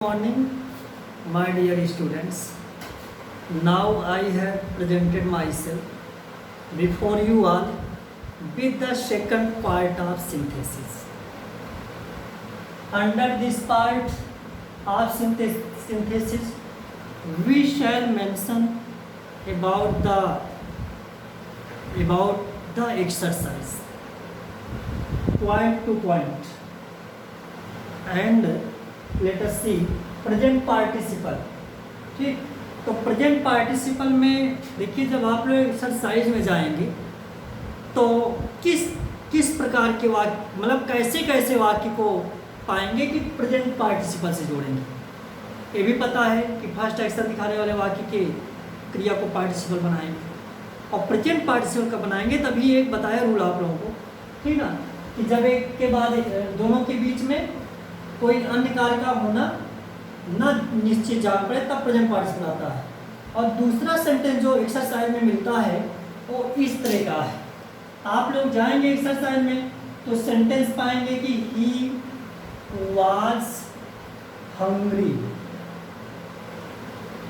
Morning, my dear students. Now I have presented myself before you all with the second part of synthesis. Under this part of synthesis, we shall mention about the exercise point to point, and let us see present participle. ठीक, तो present participle में देखिए, जब आप लोग exercise में जाएंगे तो किस प्रकार के वाक्य, मतलब कैसे कैसे वाक्य को पाएंगे कि प्रेजेंट पार्टिसिपल से जोड़ेंगे. ये भी पता है कि फर्स्ट एक्शन दिखाने वाले वाक्य के क्रिया को पार्टिसिपल बनाएंगे, और प्रेजेंट पार्टिसिपल का बनाएंगे तभी एक बताया रूल आप लोगों को. ठीक ना, कि जब एक के बाद दोनों के बीच में कोई अन्य कार्य का होना न निश्चित जान पड़े तब प्रेजेंट पार्टिसिपल आता है. और दूसरा सेंटेंस जो एक्सरसाइज में मिलता है वो इस तरह का है. आप लोग जाएंगे एक्सरसाइज में तो सेंटेंस पाएंगे कि he was hungry,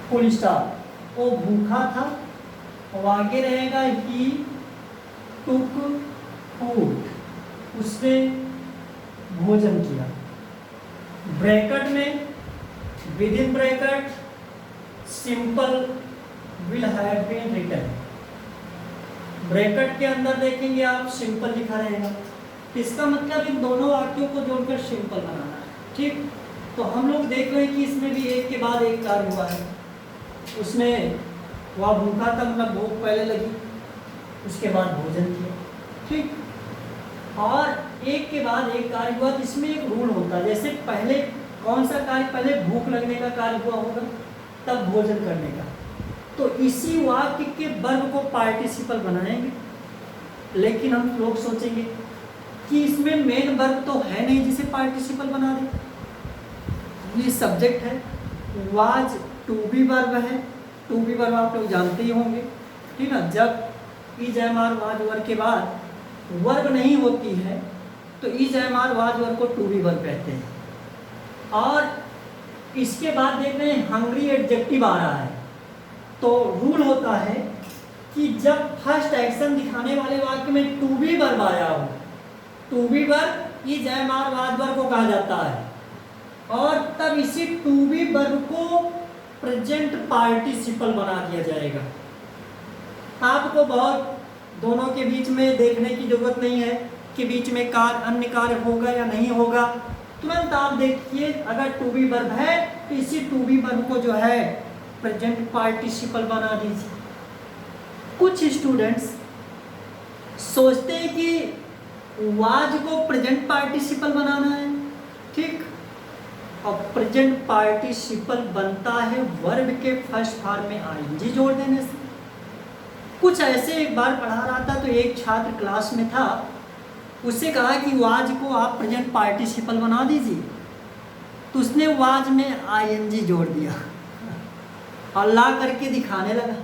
full stop, वो भूखा था. और आगे रहेगा ही टुक फूड, उसने भोजन किया. ब्रैकेट में within bracket simple will have been written. Bracket के अंदर देखेंगे आप सिंपल लिखा रहेगा. इसका मतलब इन दोनों वाक्यों को जोड़कर सिंपल बनाना है. ठीक, तो हम लोग देख रहे हैं कि इसमें भी एक के बाद एक कार्य हुआ है. उसमें वह भूखा था, मतलब भूख पहले लगी, उसके बाद भोजन किया. ठीक, और एक के बाद एक कार्य हुआ. तो इसमें एक रूल होता है, जैसे पहले कौन सा कार्य, पहले भूख लगने का कार्य हुआ होगा, तब भोजन करने का. तो इसी वाक्य के वर्ब को पार्टिसिपल बनाएंगे. लेकिन हम लोग सोचेंगे कि इसमें मेन वर्ब तो है नहीं जिसे पार्टिसिपल बना दे. ये सब्जेक्ट है, वाज टू बी वर्ब है. टू बी वर्ब आप लोग जानते ही होंगे. ठीक ना, जब is am are was verb के बाद वर्ब नहीं होती है तो is am are was verb को टू बी वर्ब कहते हैं. और इसके बाद देख रहे हैं हंग्री एडजेक्टिव आ रहा है. तो रूल होता है कि जब फर्स्ट एक्शन दिखाने वाले वाक्य में टू बी वर्ब आया हो, to be verb is am are was verb को कहा जाता है. और तब इसी टू बी वर्ब को प्रेजेंट पार्टिसिपल बना दिया जाएगा. आपको बहुत दोनों के बीच में देखने की जरूरत नहीं है कि बीच में अन्य कार्य होगा या नहीं होगा. तुरंत आप देखिए, अगर टू बी वर्ब है तो इसी टू बी वर्ब को जो है प्रेजेंट पार्टिसिपल बना दीजिए. कुछ स्टूडेंट्स सोचते हैं कि वाज को प्रेजेंट पार्टिसिपल बनाना है. ठीक, और प्रेजेंट पार्टिसिपल बनता है वर्ब के फर्स्ट फॉर्म में आईएनजी जोड़ देने से. कुछ ऐसे एक बार पढ़ा रहा था तो एक छात्र क्लास में था, उससे कहा कि वाज को आप प्रेजेंट पार्टिसिपल बना दीजिए. तो उसने वाज में आईएनजी जोड़ दिया और ला करके दिखाने लगा.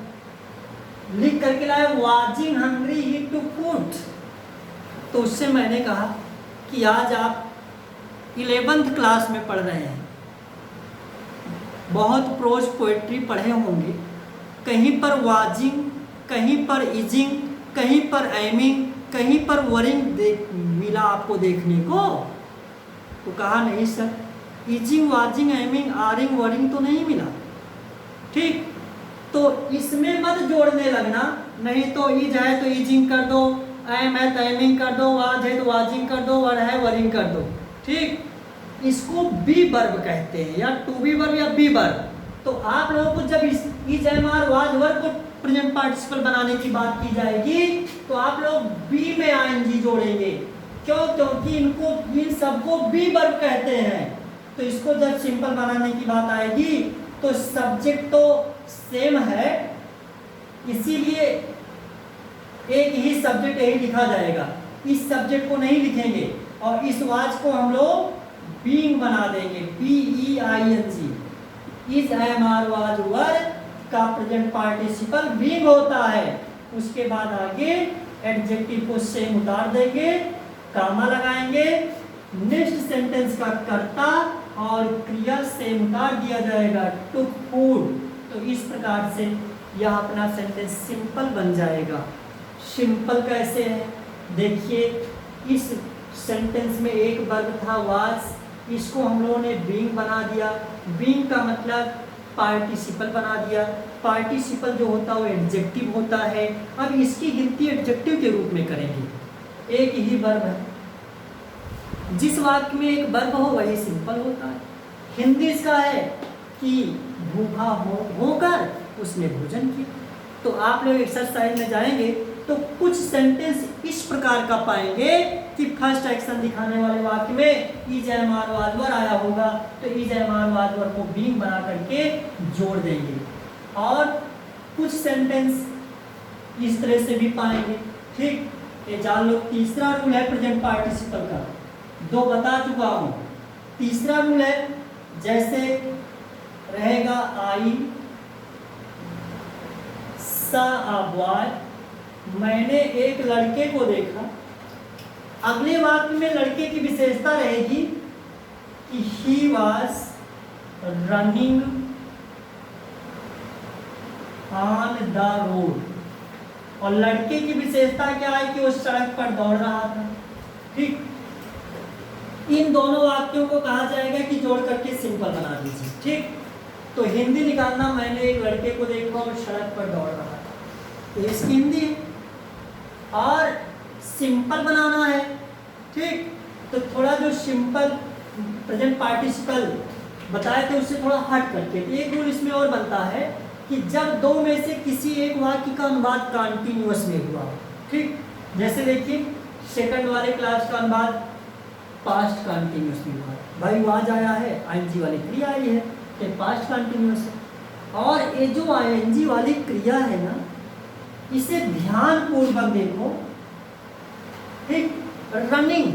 लिख करके लाया वाजिंग हंग्री ही टू फूड. तो उससे मैंने कहा कि आज आप 11th क्लास में पढ़ रहे हैं, बहुत प्रोज पोएट्री पढ़े होंगे. कहीं पर वाजिंग, कहीं पर इजिंग, कहीं पर एमिंग, कहीं पर वरिंग मिला आपको देखने को? तो कहा नहीं सर, इजिंग, वाजिंग, एमिंग, आरिंग, वरिंग तो नहीं मिला. ठीक, तो इसमें मत जोड़ने लगना. नहीं तो इज है तो इजिंग कर दो, एम है तो एमिंग कर दो, वाज है तो वाजिंग कर दो, वर है वरिंग कर दो. ठीक, इसको बी वर्ब कहते हैं, या टू बी वर्ब या बी वर्ब. तो आप लोगों को जब is am are was verb को प्रेजेंट पार्टिसिपल बनाने की बात की जाएगी तो आप लोग बी में आईएनजी जोड़ेंगे. क्यों? क्योंकि इन सबको बी वर्ब कहते हैं. तो इसको जब सिंपल बनाने की बात आएगी तो सब्जेक्ट तो सेम है, इसीलिए एक ही सब्जेक्ट यही लिखा जाएगा. इस सब्जेक्ट को नहीं लिखेंगे और इस वाज को हम लोग बीइंग बना देंगे, BEING. Is am are was verb का प्रेजेंट पार्टिसिपल बीइंग होता है. उसके बाद आगे एडजेक्टिव को सेम उतार देंगे, कामा लगाएंगे, नेक्स्ट सेंटेंस का कर्ता और क्रिया सेम उतार दिया जाएगा, टुक फूड। तो इस प्रकार से यह अपना सेंटेंस सिंपल बन जाएगा। सिंपल कैसे है देखिए, इस सेंटेंस में एक वर्ब था वाज, इसको हम लोगों ने बीइंग बना दिया। बीइंग का मतलब पार्टिसिपल बना दिया। पार्टिसिपल जो होता है वो एडजेक्टिव होता है। अब इसकी गिनती एडजेक्टिव के रूप में करेंगे। एक ही वर्ब है, जिस वाक्य में एक वर्ब हो वही सिंपल होता है। हिंदी इसका है कि भूखा होकर उसने भोजन किया। तो आप लोग एक्सरसाइज में जाएंगे तो कुछ सेंटेंस इस प्रकार का पाएंगे कि फर्स्ट एक्शन दिखाने वाले वाक्य में is am are was were आया होगा, तो is am are was were को बीइंग बना करके जोड़ देंगे। और कुछ सेंटेंस इस तरह से भी पाएंगे। ठीक, ये जान लो। तीसरा रूल है प्रेजेंट पार्टिसिपल का, दो बता चुका हूं। तीसरा रूल है, जैसे रहेगा आई सा अ बॉय, मैंने एक लड़के को देखा। अगले वाक्य में लड़के की विशेषता रहेगी कि he was running on the road, और लड़के की विशेषता क्या है कि वो सड़क पर दौड़ रहा था। ठीक, इन दोनों वाक्यों को कहा जाएगा कि जोड़ करके सिंपल बना दीजिए। ठीक, तो हिंदी निकालना, मैंने एक लड़के को देखा और सड़क पर दौड़ रहा था, तो इसकी हिंदी है। और सिंपल बनाना है। ठीक, तो थोड़ा जो सिंपल प्रेजेंट पार्टिसिपल बताए थे उससे थोड़ा हट करके एक रूल इसमें और बनता है कि जब दो में से किसी एक वाक्य का अनुवाद कंटिन्यूअस में हुआ। ठीक, जैसे देखिए सेकंड वाले क्लास का अनुवाद पास्ट कंटिन्यूअस में हुआ। भाई वाज आया है, आईएनजी वाली क्रिया आई है, ये पास्ट कंटिन्यूअस है। और ये जो आईएनजी वाली क्रिया है ना, इसे ध्यानपूर्वक देखो। ठीक, रनिंग।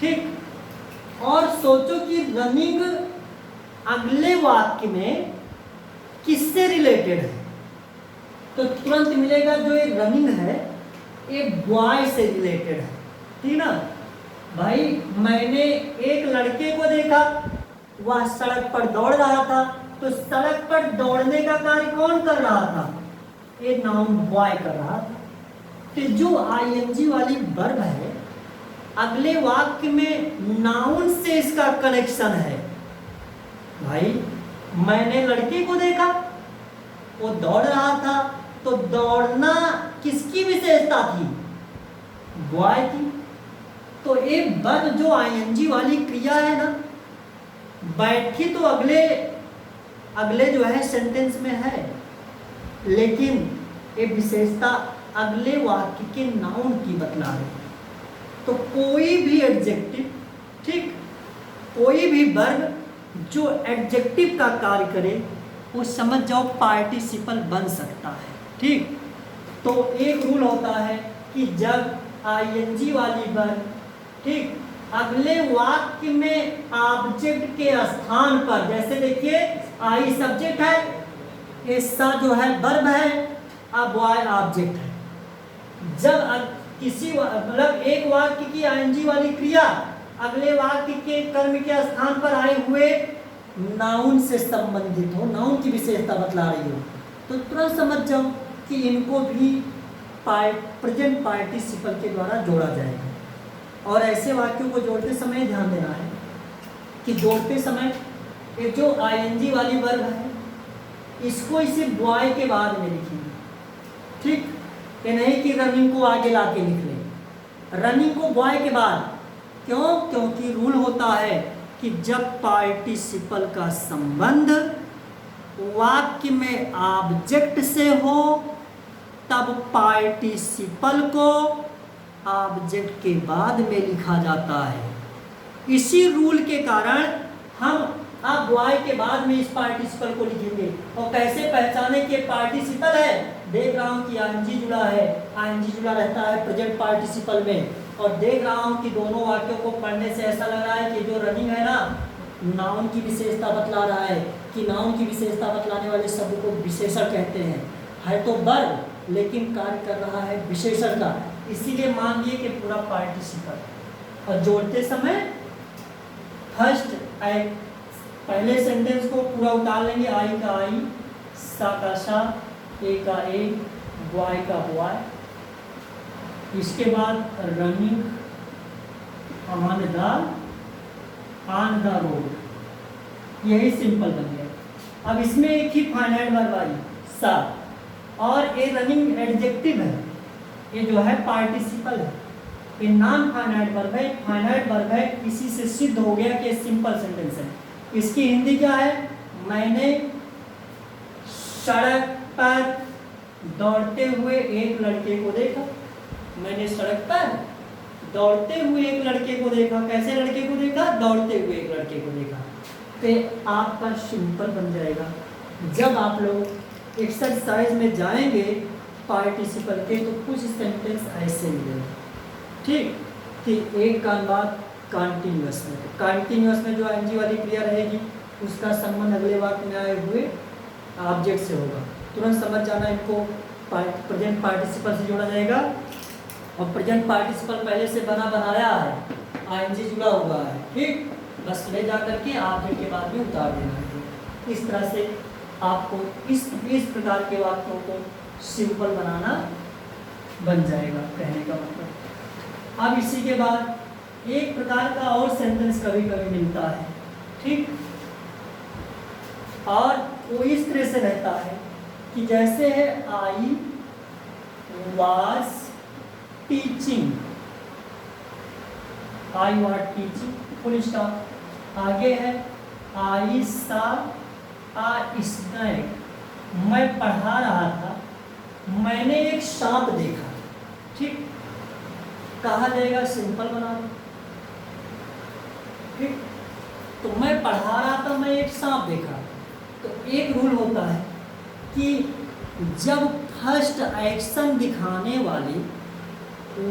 ठीक, और सोचो कि रनिंग अगले वाक्य में किससे रिलेटेड है, तो तुरंत मिलेगा जो ये रनिंग है ये बॉय से रिलेटेड है। ठीक ना भाई, मैंने एक लड़के को देखा, वह सड़क पर दौड़ रहा था, तो सड़क पर दौड़ने का कार्य कौन कर रहा था, ये नाउन बॉय कर रहा था। तो जो आईएनजी वाली वर्ब है अगले वाक्य में नाउन से इसका कनेक्शन है। भाई मैंने लड़के को देखा, वो दौड़ रहा था, तो दौड़ना किसकी विशेषता थी, बॉय की। तो एक वर्ब जो आईएनजी वाली क्रिया है ना, बैठी तो अगले जो है सेंटेंस में है, लेकिन ये विशेषता अगले वाक्य के नाउन की बतला रही है। तो कोई भी एडजेक्टिव, ठीक, कोई भी वर्ब जो एडजेक्टिव का कार्य करे वो समझ जाओ पार्टिसिपल बन सकता है। ठीक, तो एक रूल होता है कि जब आईएनजी वाली वर्ब, ठीक, अगले वाक्य में ऑब्जेक्ट के स्थान पर, जैसे देखिए आई सब्जेक्ट है, ऐसा जो है वर्ब है, अब बॉय ऑब्जेक्ट है। जब किसी मतलब एक वाक्य की आईएनजी वाली क्रिया अगले वाक्य के कर्म के स्थान पर आए हुए नाउन से संबंधित हो, नाउन की विशेषता बतला रही हो, तो तुरंत समझ जाओ कि इनको भी प्रेजेंट पार्टिसिपल के द्वारा जोड़ा जाएगा। और ऐसे वाक्यों को जोड़ते समय ध्यान देना है कि जोड़ते समय ये जो आईएनजी वाली वर्ब है इसको इसे बॉय के बाद में लिखेंगे। ठीक, ये नहीं कि रनिंग को आगे ला के लिख लें, रनिंग को बॉय के बाद। क्यों? क्योंकि रूल होता है कि जब पार्टिसिपल का संबंध वाक्य में ऑब्जेक्ट से हो तब पार्टिसिपल को ऑब्जेक्ट के बाद में लिखा जाता है। इसी रूल के कारण हम अब बॉय के बाद में इस पार्टिसिपल को लिखेंगे। और कैसे पहचाने कि पार्टिसिपल है, देख रहा हूं कि आईएनजी जुड़ा है, आईएनजी जुड़ा रहता है प्रेजेंट पार्टिसिपल में, और देख रहा हूं कि दोनों वाक्यों को पढ़ने से ऐसा लग रहा है कि जो रनिंग है ना, नाउन की विशेषता बतला रहा है, कि नाउन की विशेषता बतलाने वाले शब्द को विशेषण कहते हैं। है तो वर्ब लेकिन कार्य कर रहा है विशेषण का, इसीलिए मान लिए कि पूरा पार्टिसिपल। और जोड़ते समय फर्स्ट पहले सेंटेंस को पूरा उतार लेंगे, आई का आई, सा का सा, ए का ए, बॉय का बॉय। इसके बाद रनिंग ऑन द रोड, यही सिंपल बन गया। अब इसमें एक ही फाइनाइट वर्ब आई सा, और ये रनिंग एडजेक्टिव है, ये जो है पार्टिसिपल है, ये नॉन फाइनाइट वर्ब है, फाइनाइट वर्ब है। इसी से सिद्ध हो गया कि सिंपल सेंटेंस है। इसकी हिंदी क्या है? मैंने सड़क पर दौड़ते हुए एक लड़के को देखा। मैंने सड़क पर दौड़ते हुए एक लड़के को देखा। कैसे लड़के को देखा? दौड़ते हुए एक लड़के को देखा। तो आपका सिंपल बन जाएगा। जब आप लोग एक्सरसाइज में जाएंगे पार्टिसिपल के, तो कुछ सेंटेंस ऐसे मिलेंगे, ठीक। कि एक का बाद कॉन्टिन्यूअस में, कॉन्टिन्यूअस में जो एनजी वाली क्रिया रहेगी उसका संबंध अगले वाक्य में आए हुए ऑब्जेक्ट से होगा। तुरंत समझ जाना, इनको प्रेजेंट पार्टिसिपल से जोड़ा जाएगा, और प्रेजेंट पार्टिसिपल पहले से बनाया है, आईएनजी जुड़ा हुआ है, ठीक। बस ले जा करके ऑब्जेक्ट के बाद में उतार देना है। इस तरह से आपको इस प्रकार के वाक्यों को सिंपल बनाना बन जाएगा, कहने का मतलब। अब इसी के बाद एक प्रकार का और सेंटेंस कभी कभी मिलता है, ठीक। और वो इस तरह से रहता है कि जैसे है I was teaching, I was teaching, full stop. आगे है आई सा आ स्नैक, मैं पढ़ा रहा था, मैंने एक सांप देखा, ठीक। कहा जाएगा सिंपल बना दो, ठीक। तो मैं पढ़ा रहा था, मैं एक सांप देखा। तो एक रूल होता है कि जब फर्स्ट एक्शन दिखाने वाली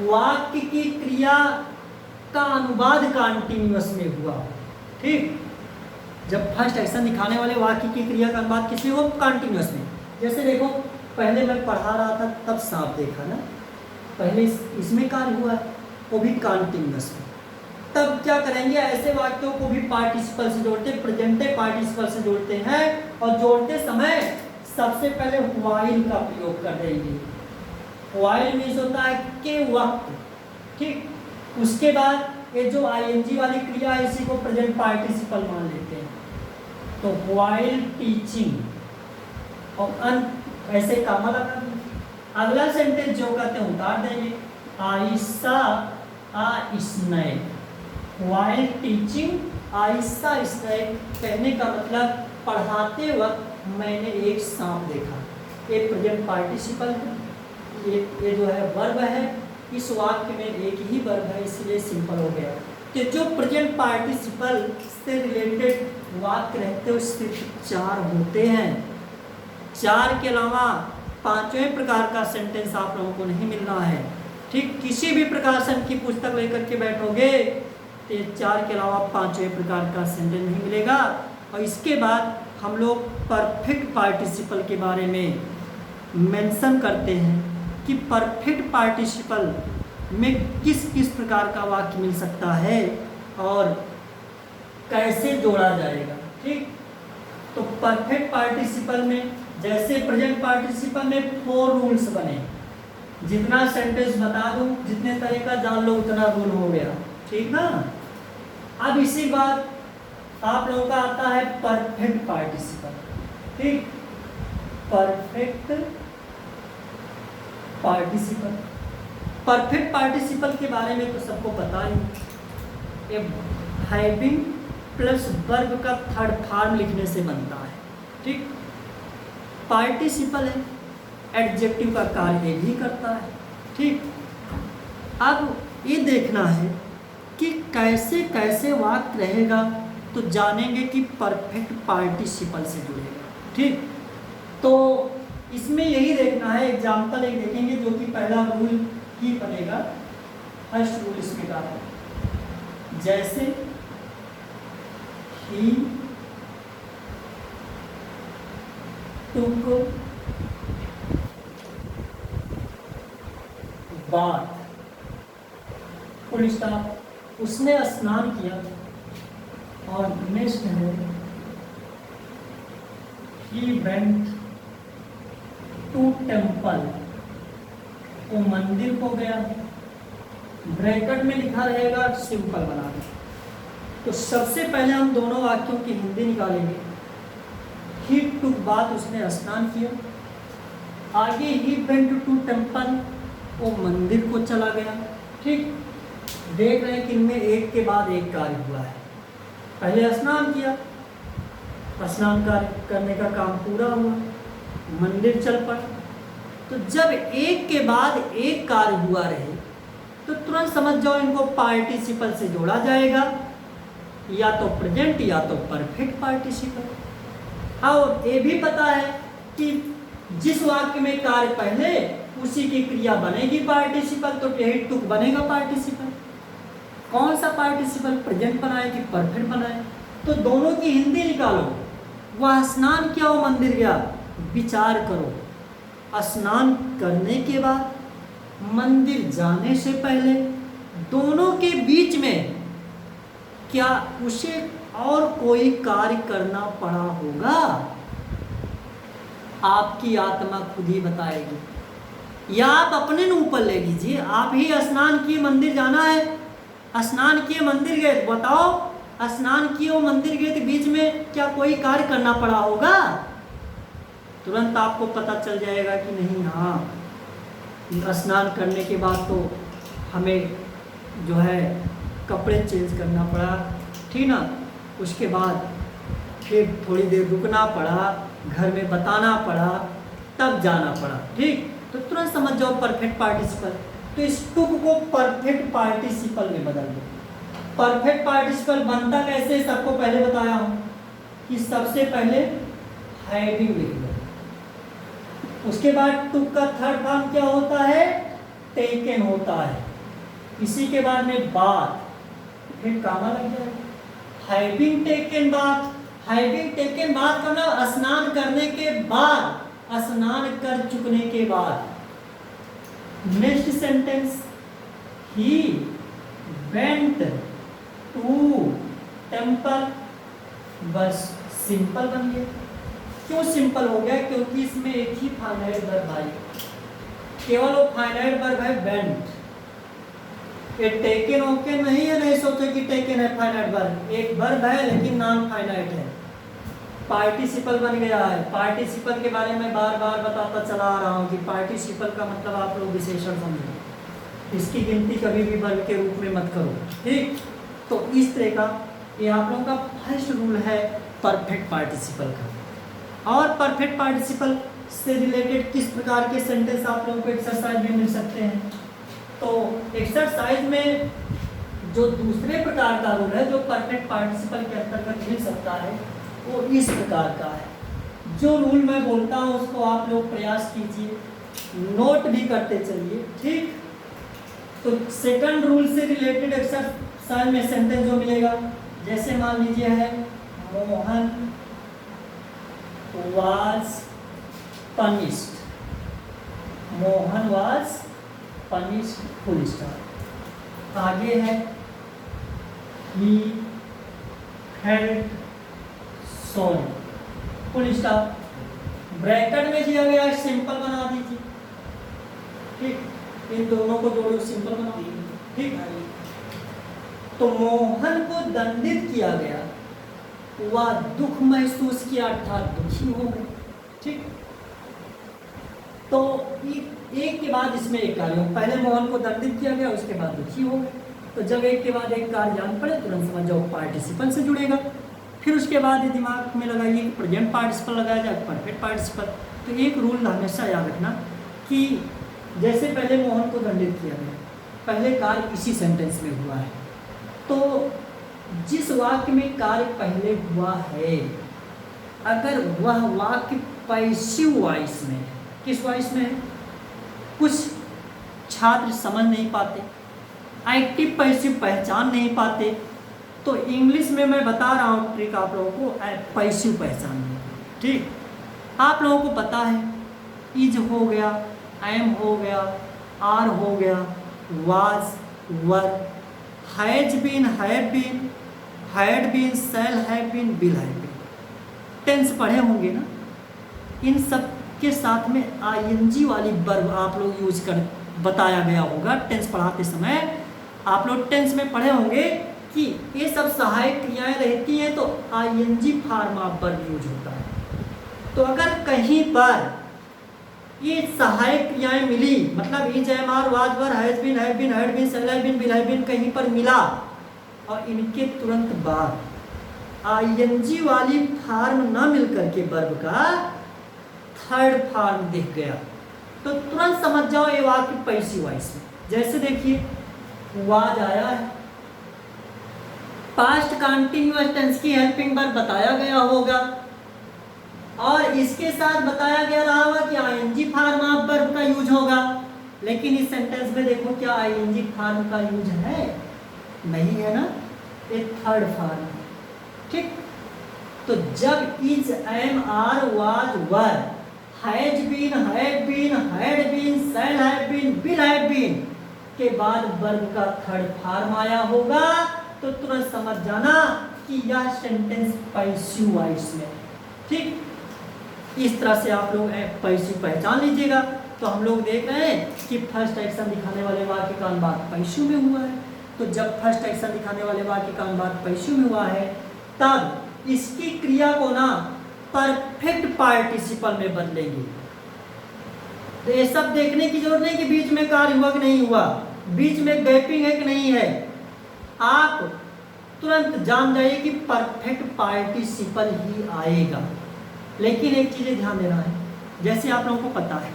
वाक्य की क्रिया का अनुवाद कॉन्टिन्यूअस में हुआ, ठीक। जब फर्स्ट एक्शन दिखाने वाले वाक्य की क्रिया का अनुवाद किसमें हो? कॉन्टिन्यूअस में। जैसे देखो, पहले मैं पढ़ा रहा था तब सांप देखा ना, पहले इसमें कार्य हुआ, वो भी कॉन्टिन्यूअस में। तब क्या करेंगे? ऐसे वाक्यों को भी पार्टिसिपल से जोड़ते, प्रेजेंटे पार्टिसिपल से जोड़ते हैं, और जोड़ते समय सबसे पहले व्हाइल का प्रयोग कर देंगे। व्हाइल मीन्स होता है के वक्त, ठीक। उसके बाद ये जो आईएनजी वाली क्रिया है इसी को प्रेजेंट पार्टिसिपल मान लेते हैं। तो व्हाइल टीचिंग, और ऐसे कामा लगा देंगे। अगला सेंटेंस जो कहते हैं उतार देंगे, आई saw uh snack, while teaching I सा स्नैक, कहने का मतलब पढ़ाते वक्त मैंने एक सांप देखा। ये प्रेजेंट पार्टिसिपल है, ये जो है वर्ब है। इस वाक्य में एक ही वर्ब है, इसलिए सिंपल हो गया। कि जो प्रेजेंट पार्टिसिपल से रिलेटेड वाक्य रहते हैं सिर्फ 4 होते हैं। 4 के अलावा 5वें प्रकार का सेंटेंस आप लोगों को नहीं मिलना है, ठीक। किसी भी प्रकाशन की पुस्तक लेकर के बैठोगे तो 4 के अलावा 5वें प्रकार का सेंटेंस नहीं मिलेगा। और इसके बाद हम लोग परफेक्ट पार्टिसिपल के बारे में मेंशन करते हैं कि परफेक्ट पार्टिसिपल में किस किस प्रकार का वाक्य मिल सकता है और कैसे जोड़ा जाएगा, ठीक। तो परफेक्ट पार्टिसिपल में जैसे प्रेजेंट पार्टिसिपल में 4 रूल्स बने। जितना सेंटेंस बता दूं, जितने तरह का जान लो, उतना रूल हो गया, ठीक ना। अब इसी बात आप लोगों का आता है परफेक्ट पार्टिसिपल, ठीक। परफेक्ट पार्टिसिपल, परफेक्ट पार्टिसिपल के बारे में तो सबको पता ही, हैविंग प्लस वर्ब का थर्ड फॉर्म लिखने से बनता है, ठीक। पार्टिसिपल है, एडजेक्टिव का कार्य भी करता है, ठीक। अब ये देखना है कि कैसे कैसे वाक्य रहेगा, तो जानेंगे कि परफेक्ट पार्टिसिपल से जुड़ेगा, ठीक। तो इसमें यही देखना है, एग्जाम्पल एक देखेंगे जो कि पहला रूल ही बनेगा। फर्स्ट रूल इसमें का है, जैसे ही टुक बाथ, फुल स्टॉप। उसने स्नान किया, और नेक्स्ट है ही वेंट टू टेम्पल, वो मंदिर को गया। ब्रैकेट में लिखा रहेगा, सिंपल बना दें। तो सबसे पहले हम दोनों वाक्यों की हिंदी निकालेंगे। ही टुक, बात उसने स्नान किया। आगे ही वेंट टू टेम्पल, वो मंदिर को चला गया। ठीक, देख रहे हैं कि इनमें एक के बाद एक कार्य हुआ है। पहले स्नान किया, स्नान करने का काम पूरा हुआ, मंदिर चल पड़ा। तो जब एक के बाद एक कार्य हुआ रहे तो तुरंत समझ जाओ इनको पार्टिसिपल से जोड़ा जाएगा, या तो प्रेजेंट या तो परफेक्ट पार्टिसिपल। और ये भी पता है कि जिस वाक्य में कार्य पहले उसी की क्रिया बनेगी पार्टिसिपल, तो यही टुक बनेगा पार्टिसिपल। कौन सा पार्टिसिपल, प्रेजेंट बनाए कि परफेक्ट बनाए? तो दोनों की हिंदी निकालो। वह स्नान किया, वो मंदिर गया। विचार करो, स्नान करने के बाद, मंदिर जाने से पहले, दोनों के बीच में क्या उसे और कोई कार्य करना पड़ा होगा? आपकी आत्मा खुद ही बताएगी, या आप अपने ऊपर ले लीजिए। आप ही स्नान किए, मंदिर जाना है, स्नान किए मंदिर गए, बताओ स्नान किए वो मंदिर गए तो बीच में क्या कोई कार्य करना पड़ा होगा? तुरंत आपको पता चल जाएगा कि नहीं, हाँ स्नान करने के बाद तो हमें जो है कपड़े चेंज करना पड़ा, ठीक ना। उसके बाद फिर थोड़ी देर रुकना पड़ा, घर में बताना पड़ा, तब जाना पड़ा। ठीक, तो तुरंत समझ जाओ परफेक्ट पार्टिसिपल। तो इस टुक को परफेक्ट पार्टिसिपल में बदल दो। परफेक्ट पार्टिसिपल बनता कैसे, सबको पहले बताया हूं कि सबसे पहले हैविंग लिख दो, उसके बाद टुक का थर्ड फॉर्म क्या होता है, टेकन होता है, इसी के बाद में बात, फिर कामा लग जाएगा। हैविंग टेकन बात, हैविंग टेकन बात का मतलब स्नान करने के बाद, स्नान कर चुकने के बाद। Next sentence, he went to temple, बस सिंपल बन गया। क्यों सिंपल हो गया? क्योंकि इसमें एक ही फाइनाइट वर्ब आई, केवल वो फाइनाइट वर्ब है वेंट। ये टेकन ओके नहीं है, नहीं सोचो कि टेकन है फाइनाइट वर्ब, एक वर्ब है लेकिन नॉन फाइनाइट है, पार्टिसिपल बन गया है। पार्टिसिपल के बारे में बार बार बताता चला आ रहा हूँ कि पार्टिसिपल का मतलब आप लोग विशेषण समझो, इसकी गिनती कभी भी वर्ब के रूप में मत करो। ठीक, तो इस तरह का ये आप लोगों का फर्स्ट रूल है परफेक्ट पार्टिसिपल का। और परफेक्ट पार्टिसिपल से रिलेटेड किस प्रकार के सेंटेंस आप लोगों को एक्सरसाइज में मिल सकते हैं? तो एक्सरसाइज में जो दूसरे प्रकार का रूल है जो परफेक्ट पार्टिसिपल के अंतर्गत मिल सकता है वो इस प्रकार का है। जो रूल मैं बोलता हूँ उसको आप लोग प्रयास कीजिए, नोट भी करते चलिए। ठीक, तो सेकंड रूल से रिलेटेड एक्सरसाइज में सेंटेंस जो मिलेगा, जैसे मान लीजिए है Mohan was punished, Mohan was punished, full stop. आगे है he felt sorry, full stop. Bracket में दिया गया सिंपल बना दीजिए। ठीक, इन दोनों को जोड़ो, सिंपल बना दीजिए। ठीक, तो मोहन को दंडित किया गया, वह दुख महसूस किया अर्थात दुखी हो गए। ठीक, तो एक के बाद इसमें एक कार्य, पहले मोहन को दंडित किया गया, उसके बाद दुखी हो गए। तो जब एक के बाद एक कार्य जान पड़े तुरंत समझ जाओ पार्टिसिपल से जुड़ेगा। फिर उसके बाद ये दिमाग में लगाइए कि प्रेजेंट पार्टिसिपल लगाया जाए, परफेक्ट पार्टिसिपल। तो एक रूल हमेशा याद रखना कि जैसे पहले मोहन को दंडित किया गया, पहले कार्य इसी सेंटेंस में हुआ है, तो जिस वाक्य में कार्य पहले हुआ है अगर वह वाक्य पैसिव वॉइस में है, किस वॉइस में है? कुछ छात्र समझ नहीं पाते, एक्टिव पैसिव पहचान नहीं पाते, तो इंग्लिश में मैं बता रहा हूँ ट्रिक आप लोगों को, पैसिव पहचानने। ठीक, आप लोगों को पता है इज हो गया, एम हो गया, आर हो गया, was, were, has been, have been, had been, shall have been, will have been, tense पढ़े होंगे ना। इन सब के साथ में आईएनजी वाली वर्ब आप लोग यूज कर बताया गया होगा टेंस पढ़ाते समय। आप लोग टेंस में पढ़े होंगे कि ये सब सहायक क्रियाएं रहती हैं तो ING form of verb use होता है। तो अगर कहीं पर ये सहायक क्रियाएं मिली, मतलब is, am, are, was, were, has been, have been, had been, shall have been, will have been कहीं पर मिला और इनके तुरंत बाद आईएनजी वाली फॉर्म न मिलकर के वर्ब का थर्ड फॉर्म दिख गया तो तुरंत समझ जाओ ये वाक्य पैसिव वॉइस में। जैसे देखिए वाज आया है, पास्ट कंटिन्यूअस टेंस की हेल्पिंग वर्ब बताया गया होगा और इसके साथ बताया गया रहा होगा कि आईएनजी फॉर्म ऑफ वर्ब का यूज होगा। लेकिन इस सेंटेंस में देखो क्या आईएनजी फॉर्म का यूज है? नहीं है ना, ये थर्ड फॉर्म। ठीक, तो जब is, am, are, was, were, has been, had been, had been, shall have been, will have been के बाद वर्ब का थर्ड फॉर्म आया होगा तो तुरंत समझ जाना कि यह सेंटेंस पैसिव वॉइस में। ठीक, इस तरह से आप लोग पैसिव पहचान लीजिएगा। तो हम लोग देख रहे हैं कि फर्स्ट एक्शन दिखाने वाले वाक्य का अनुवाद पैसिव में हुआ है। तो जब फर्स्ट एक्शन दिखाने वाले वाक्य का अनुवाद पैसिव में हुआ है तब इसकी क्रिया को ना परफेक्ट पार्टिसिपल में बदलेंगे। तो ये सब देखने की जरूरत नहीं कि बीच में कार्य हुआ कि नहीं हुआ, बीच में गैपिंग है कि नहीं है, आप तुरंत जान जाइए कि परफेक्ट पार्टिसिपल ही आएगा। लेकिन एक चीज़ ध्यान देना है, जैसे आप लोगों को पता है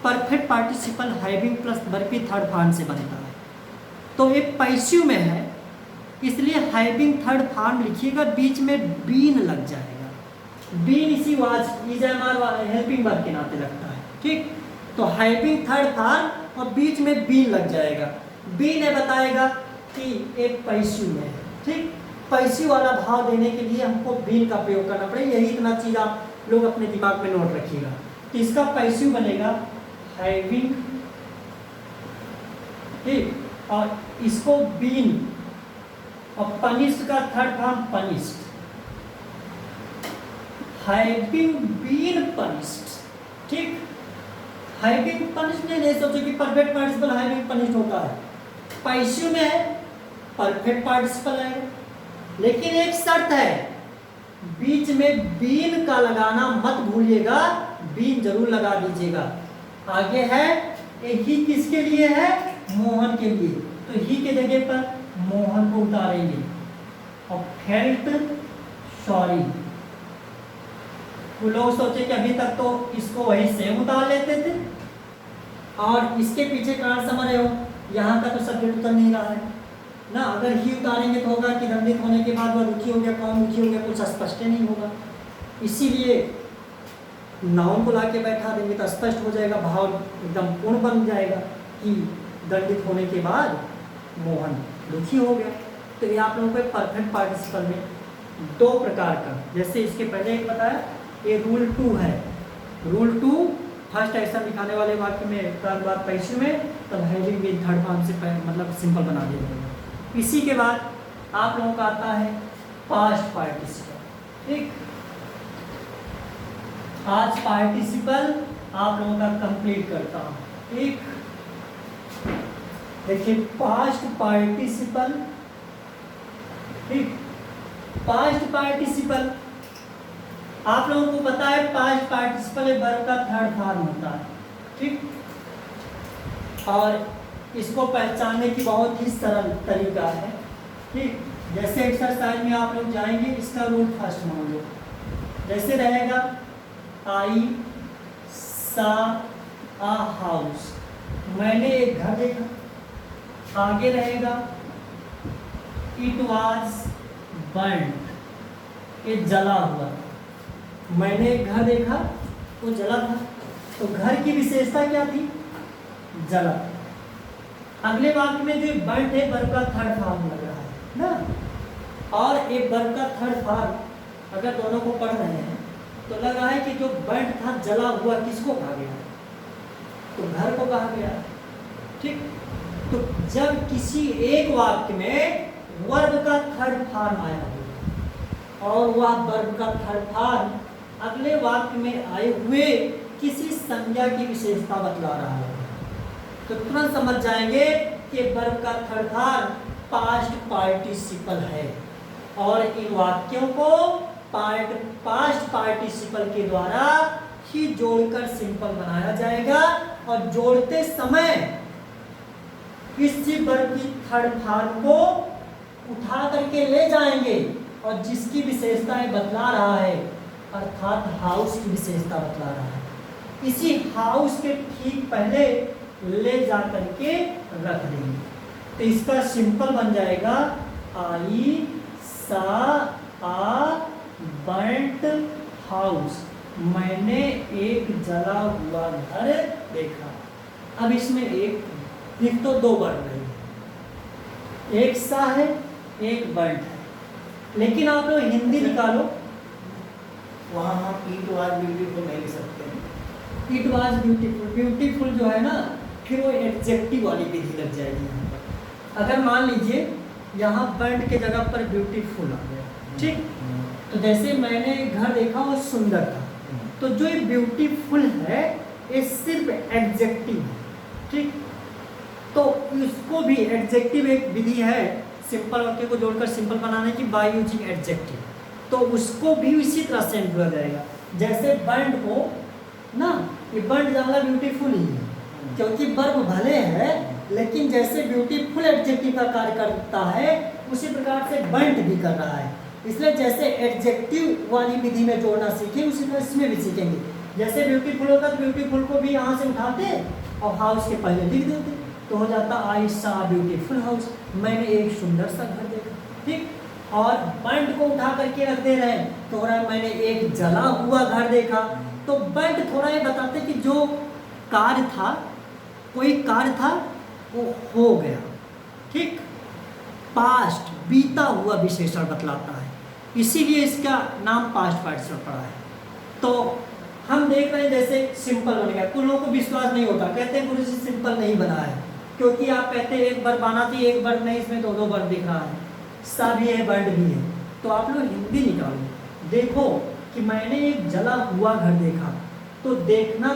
perfect participle having plus verb की थर्ड फॉर्म से बनता है। तो ये पैसिव में है इसलिए हैविंग थर्ड फॉर्म लिखिएगा, बीच में बीन लग जाएगा। बीन इसी was, is, am, are helping verb के नाते लगता है। ठीक, तो हैविंग थर्ड फॉर्म और बीच में बीन लग जाएगा। बीन ये बताएगा कि एक पैसिव में है। ठीक, पैसिव वाला भाव देने के लिए हमको बीन का प्रयोग करना पड़ेगा। यही इतना चीज़ आप लोग अपने दिमाग में नोट रखिएगा। तो इसका पैसिव बनेगा हैविंग, ठीक, और इसको बीन और पनिश्ड का third form punished, having been punished. ठीक, हैविंग पनिश्ड नहीं सोचो कि परफेक्ट पार्टिसिपल हैविंग पनिश्ड होता है। पैसिव में है परफेक्ट पार्टिसिपल है, लेकिन एक शर्त है, बीच में बीन का लगाना मत भूलिएगा, बीन जरूर लगा दीजिएगा। आगे है ही किसके लिए है? मोहन के लिए, तो ही के जगह पर मोहन को उतारेंगे और फेल्ट सॉरी। वो लोग सोचे कि अभी तक तो इसको वही सेम उतार लेते थे और इसके पीछे कारण समझ रहे हो, यहाँ का तो सब्जेक्ट उतर नहीं रहा है ना। अगर ही उतारेंगे तो होगा कि दंडित होने के बाद वह दुखी हो गया, कौन दुखी हो गया, कुछ स्पष्ट नहीं होगा। इसीलिए नाउन को लाके बैठा देंगे तो स्पष्ट हो जाएगा, भाव एकदम पूर्ण बन जाएगा कि दंडित होने के बाद मोहन दुखी हो गया। तो ये आप लोगों को परफेक्ट पार्टिसिपल में दो प्रकार का, जैसे इसके पहले एक बताया, ये रूल 2 है। रूल 2 फर्स्ट एक्शन दिखाने वाले वाक्य में बाद पैसिव में, तब हैविंग बीन थर्ड फॉर्म से मतलब सिंपल बना दिया जाएगा। इसी के बाद आप लोगों का आता है पास्ट पार्टिसिपल। ठीक, आज पार्टिसिपल आप लोगों का कंप्लीट करता हूँ। ठीक, देखिए पास्ट पार्टिसिपल, ठीक, पास्ट पार्टिसिपल आप लोगों को पता है पास्ट पार्टिसिपल वर्ब का थर्ड फॉर्म होता है। ठीक, और इसको पहचानने की बहुत ही सरल तरीका है। ठीक, जैसे एक्सरसाइज में आप लोग जाएंगे, इसका रूल फर्स्ट मान लो, जैसे रहेगा आई सा आ हाउस, मैंने एक घर देखा। आगे रहेगा इट वाज बर्न्ड, ये जला हुआ। मैंने एक घर देखा, वो जला था। तो घर की विशेषता क्या थी? जला। अगले वाक्य में जो बर्न्ड है वर्ब का थर्ड फॉर्म लग रहा है ना, और एक वर्ब का थर्ड फॉर्म अगर दोनों को पढ़ रहे हैं तो लग रहा है कि जो बर्न्ड था जला हुआ किसको कहा गया? तो घर को कहा गया। ठीक, तो जब किसी एक वाक्य में वर्ब का थर्ड फॉर्म आया और वह वर्ब का थर्ड फॉर्म अगले वाक्य में आए हुए किसी संज्ञा की विशेषता बतला रहा है, तो तुरंत समझ जाएंगे कि वर्ब का थर्ड फॉर्म पास्ट पार्टिसिपल है और इन वाक्यों को पास्ट पार्टिसिपल के द्वारा ही जोड़कर सिंपल बनाया जाएगा और जोड़ते समय इसी वर्ब की थर्ड फॉर्म को उठा करके ले जाएंगे और जिसकी विशेषताएं बतला रहा है अर्थात हाउस की विशेषता बतला रहा है, इसी हाउस के ठीक पहले ले जा करके रख देंगे। तो इसका सिंपल बन जाएगा आई सा आ बर्न्ट हाउस, मैंने एक जला हुआ घर देखा। अब इसमें एक तो दो वर्ड है, एक सा है एक बर्न्ट है, लेकिन आप लोग हिंदी निकालो, वहाँ हम इट वाज ब्यूटीफुल नहीं लिख सकते। इट वाज ब्यूटीफुल, ब्यूटीफुल जो है ना फिर वो एडजेक्टिव वाली विधि लग जाएगी यहाँ पर। अगर मान लीजिए यहाँ बर्न्ट के जगह पर ब्यूटीफुल आ गया, ठीक, तो जैसे मैंने घर देखा वो सुंदर था, तो जो ये ब्यूटीफुल है ये सिर्फ एडजेक्टिव है, ठीक, तो इसको भी एडजेक्टिव एक विधि है सिंपल वाक्य को जोड़कर सिंपल बनाने की बाय यूजिंग एडजेक्टिव, तो उसको भी इसी तरह से जोड़ा जाएगा। जैसे बर्न्ट को ना, ये बर्न्ट ज़्यादा ब्यूटीफुल ही है क्योंकि वर्ब भले है लेकिन जैसे ब्यूटीफुल एडजेक्टिव का कार्य करता है उसी प्रकार से बर्न्ट भी कर रहा है, इसलिए जैसे एडजेक्टिव वाली विधि में जोड़ना सीखे उसी तरह इसमें भी सीखेंगे। जैसे ब्यूटीफुल होता तो ब्यूटीफुल को भी यहाँ से उठाते और हाउस के पहले लिख देते तो हो जाता आई सा ब्यूटीफुल हाउस, मैंने एक सुंदर सा घर देखा, ठीक, और बर्न्ट को उठा करके रख दे रहे हैं तो हो रहा है मैंने एक जला हुआ घर देखा। तो बर्न्ट थोड़ा ये बताते कि जो कार्य था, कोई कार्य था वो हो गया, ठीक, पास्ट बीता हुआ विशेषण बतलाता है, इसीलिए इसका नाम पास्ट पार्टिसिपल पड़ा है। तो हम देख रहे हैं जैसे सिंपल बन गया, कुछ लोगों को विश्वास नहीं होता, कहते हैं गुरु जी सिंपल नहीं बना है क्योंकि आप कहते हैं एक वर्ब आना चाहिए, एक वर्ब नहीं, इसमें दो दो वर्ब दिख रहा है, सा भी है बर्न्ट भी है। तो आप लोग हिंदी निकालो, देखो कि मैंने एक जला हुआ घर देखा, तो देखना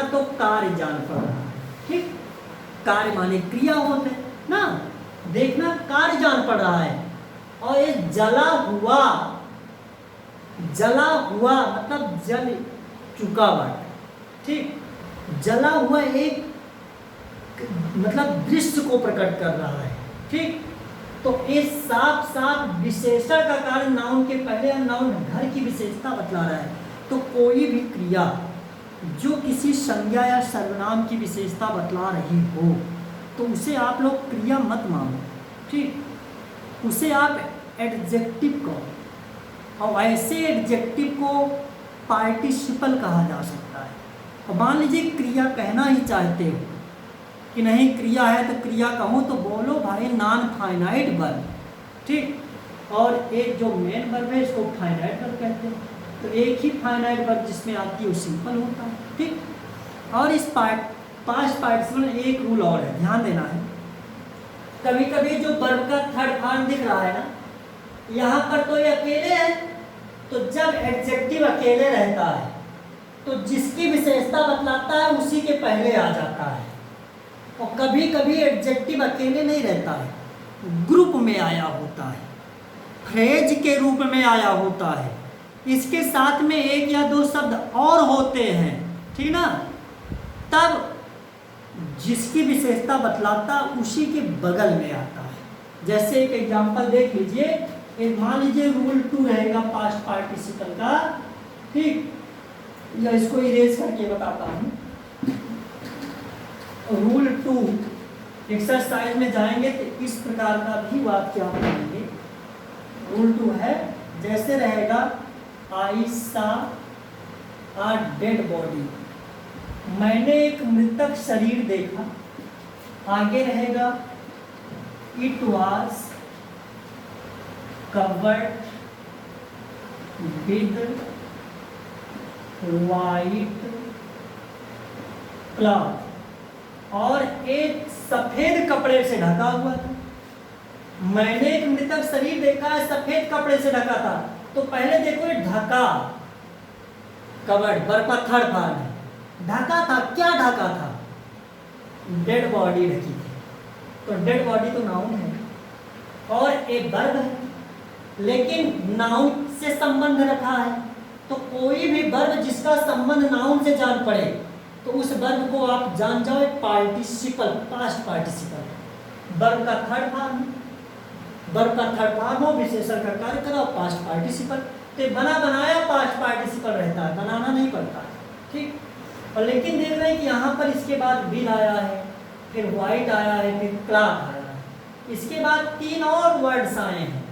तो कार्य जान पड़ रहा है, ठीक, कार्य माने क्रिया होते ना, देखना कार्य जान पड़ रहा है और ये जला हुआ मतलब जल चुका बात, ठीक, जला हुआ एक मतलब दृश्य को प्रकट कर रहा है, ठीक, तो ये साफ साफ विशेषण का कार्य नाउन के पहले और नाउन घर की विशेषता बतला रहा है। तो कोई भी क्रिया जो किसी संज्ञा या सर्वनाम की विशेषता बतला रही हो तो उसे आप लोग क्रिया मत मानो, ठीक, उसे आप एडजेक्टिव कहो और ऐसे एडजेक्टिव को पार्टिसिपल कहा जा सकता है। और मान लीजिए क्रिया कहना ही चाहते हो कि नहीं क्रिया है तो क्रिया कहो तो बोलो भाई नॉन फाइनाइट वर्ब, ठीक, और एक जो मेन वर्ब है इसको फाइनाइट वर्ब कहते हैं, तो एक ही फाइनाइट वर्ब जिसमें आती है वो सिंपल होता है, ठीक। और इस पास्ट पार्टिसिपल में एक रूल और है, ध्यान देना है, कभी कभी जो वर्ब का थर्ड फॉर्म दिख रहा है ना, यहाँ पर तो ये अकेले है, तो जब एडजेक्टिव अकेले रहता है तो जिसकी विशेषता बतलाता है उसी के पहले आ जाता है, और कभी कभी एडजेक्टिव अकेले नहीं रहता है, ग्रुप में आया होता है, फ्रेज के रूप में आया होता है, इसके साथ में एक या दो शब्द और होते हैं, ठीक ना, तब जिसकी विशेषता बतलाता उसी के बगल में आता है। जैसे एक एग्जांपल देख लीजिए, एक मान लीजिए रूल 2 रहेगा पास्ट पार्टिसिपल का, ठीक, या इसको इरेज करके बताता हूँ। रूल 2 एक्सरसाइज में जाएंगे तो इस प्रकार का भी वाक्य आप करेंगे। रूल 2 है, जैसे रहेगा आई सा आ डेड बॉडी, मैंने एक मृतक शरीर देखा, आगे रहेगा it was covered with white cloth, और एक सफेद कपड़े से ढका हुआ था। मैंने एक मृतक शरीर देखा है, सफेद कपड़े से ढका था। तो पहले देखो ये ढका, कवर्ड, वर्ब का थर्ड फॉर्म है। ढका था, क्या ढका था? डेड बॉडी ढकी थी। तो डेड बॉडी तो नाउन है और एक वर्ब है, लेकिन नाउन से संबंध रखा है। तो कोई भी वर्ब जिसका संबंध नाउन से जान पड़े तो उस वर्ब को आप जान जाओ पार्टिसिपल, पास्ट पार्टिसिपल। वर्ब का थर्ड फॉर्म, वर्ब का थर्ड फॉर्म हो, विशेषण का कार्य करो, पास्ट पार्टिसिपल। तो बना बनाया पास्ट पार्टिसिपल रहता है, बनाना नहीं पड़ता है, ठीक। और लेकिन देख रहे हैं कि यहाँ पर इसके बाद विल आया है, फिर व्हाइट आया है, फिर क्लॉथ आया है। इसके बाद 3 और वर्ड्स आए हैं,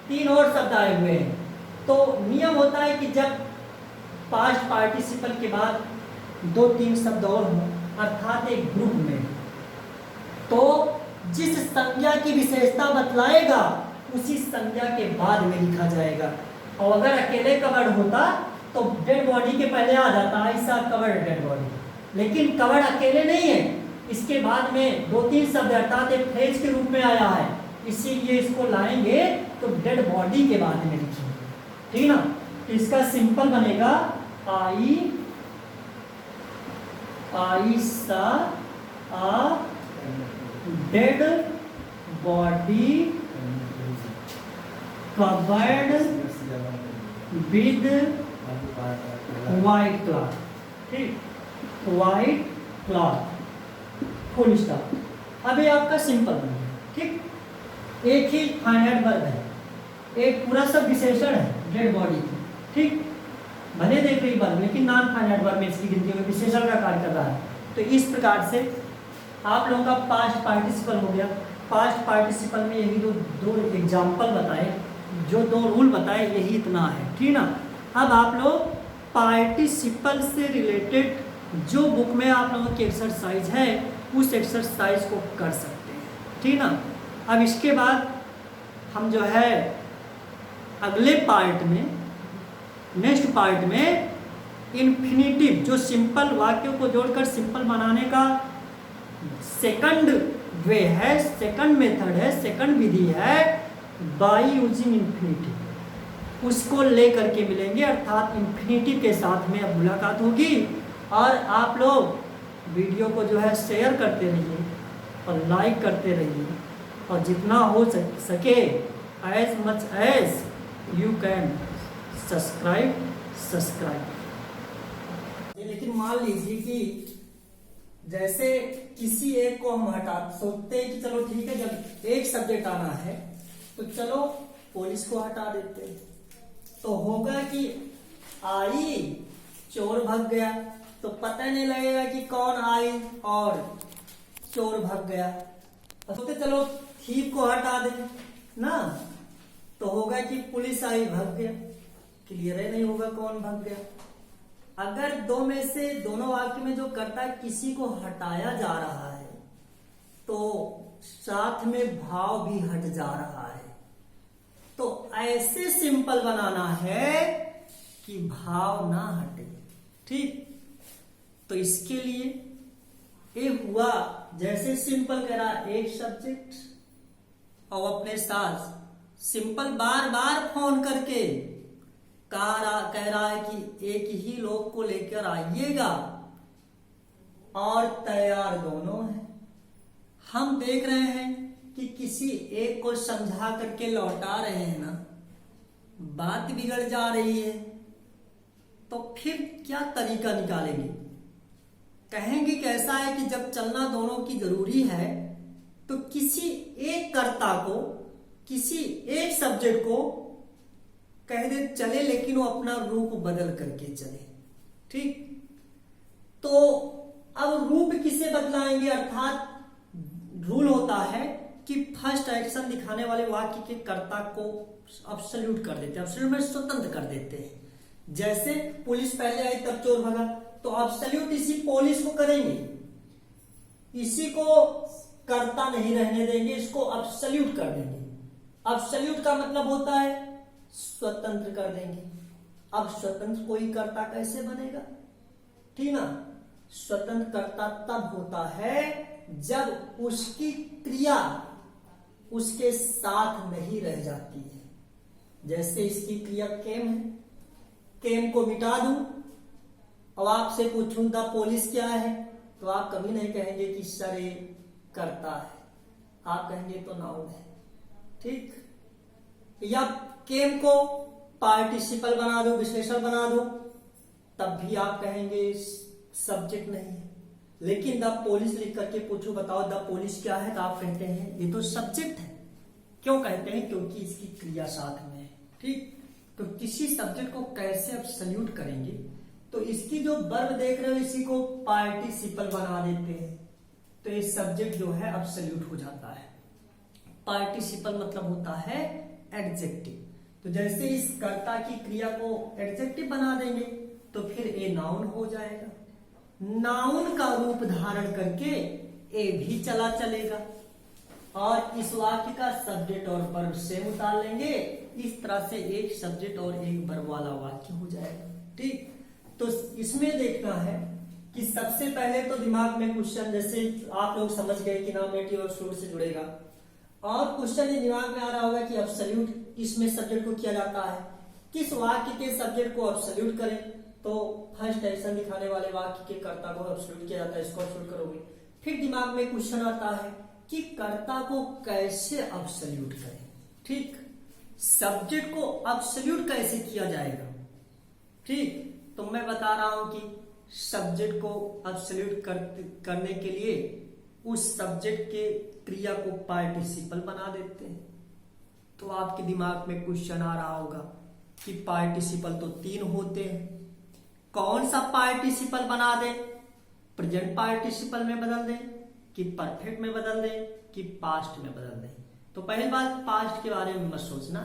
3 और शब्द आए हुए हैं। तो नियम होता है कि जब पास्ट पार्टिसिपल के बाद 2-3 शब्द और हों, अर्थात एक ग्रुप में, तो जिस संज्ञा की विशेषता बतलाएगा उसी संज्ञा के बाद में लिखा जाएगा। और अगर अकेले कवर्ड होता तो डेड बॉडी के पहले आ जाता ऐसा कवर्ड डेड बॉडी, लेकिन कवर्ड अकेले नहीं है, इसके बाद में 2-3 शब्द अर्थात एक फ्रेज के रूप में आया है, इसीलिए इसको लाएंगे तो डेड बॉडी के बाद में लिखेंगे, ठीक ना। तो इसका सिंपल बनेगा I saw a dead body covered with white cloth, ठीक, व्हाइट क्लॉथ, फुल स्टॉप। अब ये आपका सिंपल बन गया, ठीक। एक ही फाइनाइट वर्ब है, एक पूरा सब विशेषण है डेड बॉडी की, ठीक। भले देख रही वर्ब लेकिन नॉन फाइनाइट वर्ब में इसकी गिनती में विशेषण का कार्य कर रहा है। तो इस प्रकार से आप लोगों का पास्ट पार्टिसिपल हो गया। पास्ट पार्टिसिपल में यही दो एग्जाम्पल बताए, जो 2 रूल बताए, यही इतना है, ठीक ना। अब आप लोग पार्टिसिपल से रिलेटेड जो बुक में आप लोगों की एक्सरसाइज है उस एक्सरसाइज को कर सकते हैं, ठीक ना। अब इसके बाद हम जो है अगले पार्ट में, नेक्स्ट पार्ट में इन्फिनिटिव, जो सिंपल वाक्यों को जोड़कर सिंपल बनाने का सेकंड वे है, सेकंड मेथड है, सेकंड विधि है, बाय यूजिंग इन्फिनिटिव, उसको लेकर के मिलेंगे। अर्थात इन्फिनिटिव के साथ में अब मुलाकात होगी। और आप लोग वीडियो को जो है शेयर करते रहिए और लाइक करते रहिए, और जितना हो सके as much as you can subscribe. लेकिन मान लीजिए कि जैसे किसी एक को हम हटा सोचते हैं कि चलो ठीक है, जब एक सब्जेक्ट आना है तो चलो पुलिस को हटा देते हैं, तो होगा कि आई चोर भाग गया, तो पता नहीं लगेगा कि कौन आई और चोर भाग गया। तो चलो थीप को हटा दें ना, तो होगा कि पुलिस आई भाग गया, क्लियर है, नहीं होगा कौन भाग गया। अगर 2 में से दोनों वाक्य में जो कर्ता किसी को हटाया जा रहा है तो साथ में भाव भी हट जा रहा है, तो ऐसे सिंपल बनाना है कि भाव ना हटे, ठीक। तो इसके लिए ये हुआ, जैसे सिंपल कह रहा एक सब्जेक्ट और अपने साथ सिंपल बार बार फोन करके कह रहा है कि एक ही लोग को लेकर आइएगा, और तैयार दोनों हैं। हम देख रहे हैं कि किसी एक को समझा करके लौटा रहे हैं ना, बात बिगड़ जा रही है, तो फिर क्या तरीका निकालेंगे? कहेंगे कैसा है कि जब चलना दोनों की जरूरी है तो किसी एक कर्ता को, किसी एक सब्जेक्ट को कह दे चले, लेकिन वो अपना रूप बदल करके चले, ठीक। तो अब रूप किसे बदलाएंगे? अर्थात रूल होता है कि फर्स्ट एक्शन दिखाने वाले वाक्य के कर्ता को अब्सोल्यूट कर देते हैं, अब्सोल्यूट में स्वतंत्र कर देते हैं। जैसे पुलिस पहले आई तब चोर भगा, तो अब्सोल्यूट इसी पुलिस को करेंगे, इसी को कर्ता नहीं रहने देंगे, इसको अब्सोल्यूट कर देंगे। अब्सोल्यूट का मतलब होता है स्वतंत्र कर देंगे। अब स्वतंत्र कोई कर्ता कैसे बनेगा, ठीक ना। स्वतंत्र कर्ता तब होता है जब उसकी क्रिया उसके साथ नहीं रह जाती है। जैसे इसकी क्रिया केम है, केम को मिटा दूं, अब आपसे पूछूं द पुलिस क्या है, तो आप कभी नहीं कहेंगे कि सर ये करता है, आप कहेंगे तो नाउन है। ठीक, या केम को पार्टिसिपल बना दो, विशेषण बना दो, तब भी आप कहेंगे सब्जेक्ट नहीं है। लेकिन द पुलिस लिख करके पूछो बताओ द पुलिस क्या है, तो आप कहते हैं ये तो सब्जेक्ट है। क्यों कहते हैं? क्योंकि इसकी क्रिया साथ में है। ठीक, तो किसी सब्जेक्ट को कैसे आप सल्यूट करेंगे, तो इसकी जो वर्ब देख रहे हो इसी को पार्टिसिपल बना देते हैं, तो ये सब्जेक्ट जो है अब सल्यूट हो जाता है। पार्टिसिपल मतलब होता है एडजेक्टिव। तो जैसे इस कर्ता की क्रिया को एडजेक्टिव बना देंगे तो फिर ए नाउन हो जाएगा। नाउन का रूप धारण करके ए भी चला चलेगा, और इस वाक्य का सब्जेक्ट और वर्ब सेम उतार लेंगे। इस तरह से एक सब्जेक्ट और एक वर्ब वाला वाक्य हो जाएगा। ठीक, तो इसमें देखना है कि सबसे पहले तो दिमाग में क्वेश्चन, जैसे आप लोग समझ गए कि नॉमिनेटिव और शुरू से जुड़ेगा, और क्वेश्चन ये दिमाग में आ रहा होगा कि अब्सोल्यूट किसमें सब्जेक्ट को किया जाता है, किस वाक्य के सब्जेक्ट को अब्सोल्यूट करें, तो फर्स्ट एक्शन दिखाने वाले वाक्य के कर्ता को अब्सोल्यूट किया जाता है, इसको अब्सोल्यूट करोगे। फिर दिमाग में क्वेश्चन आता है कि कर्ता को कैसे अब्सोल्यूट करें। ठीक, सब्जेक्ट को अब्सोल्यूट कैसे किया जाएगा। ठीक, तो मैं बता रहा हूं कि सब्जेक्ट को अब्सोल्यूट करने के लिए उस सब्जेक्ट के क्रिया को पार्टिसिपल बना देते हैं। तो आपके दिमाग में क्वेश्चन आ रहा होगा कि पार्टिसिपल तो 3 होते हैं, कौन सा पार्टिसिपल बना दें, प्रेजेंट पार्टिसिपल में बदल दें कि परफेक्ट में बदल दें कि पास्ट में बदल दें। तो पहली बात, पास्ट के बारे में मत सोचना।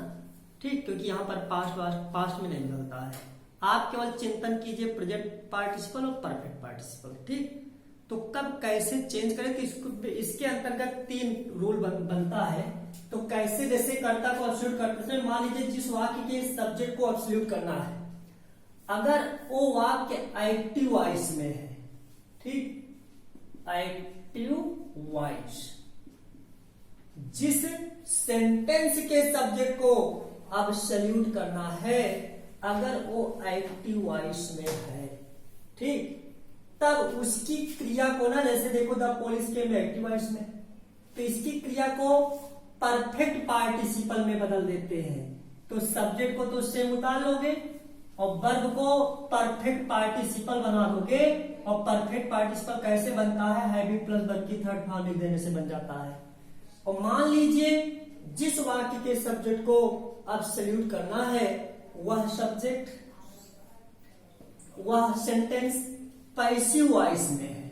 ठीक, क्योंकि यहां पर पास्ट में नहीं बदलता है। आप केवल चिंतन कीजिए प्रेजेंट पार्टिसिपल और परफेक्ट पार्टिसिपल। ठीक, तो कब कैसे चेंज करें, तो इसके अंतर्गत 3 रूल बनता है। तो कैसे, जैसे कर्ता को अब्सोल्यूट करते हैं, मान लीजिए जिस वाक्य के सब्जेक्ट को अब्सोल्यूट करना है, अगर वो वाक्य एक्टिव वॉइस में है, ठीक, एक्टिव वॉइस, जिस सेंटेंस के सब्जेक्ट को अब्सोल्यूट करना है अगर वो एक्टिव वॉइस में है, ठीक, तब उसकी क्रिया को ना, जैसे देखो द पुलिस के में एक्टिव वॉइस में, तो इसकी क्रिया को परफेक्ट पार्टिसिपल में बदल देते हैं। तो सब्जेक्ट को तो सेम उतार लोगे और वर्ब को परफेक्ट पार्टिसिपल बना दोगे। और परफेक्ट पार्टिसिपल कैसे बनता है, हैविंग प्लस वर्ब की थर्ड फॉर्म लिख देने से बन जाता है। और मान लीजिए जिस वाक्य के सब्जेक्ट को अब्सोल्यूट करना है वह सब्जेक्ट, वह सेंटेंस पैसिव वॉइस में है।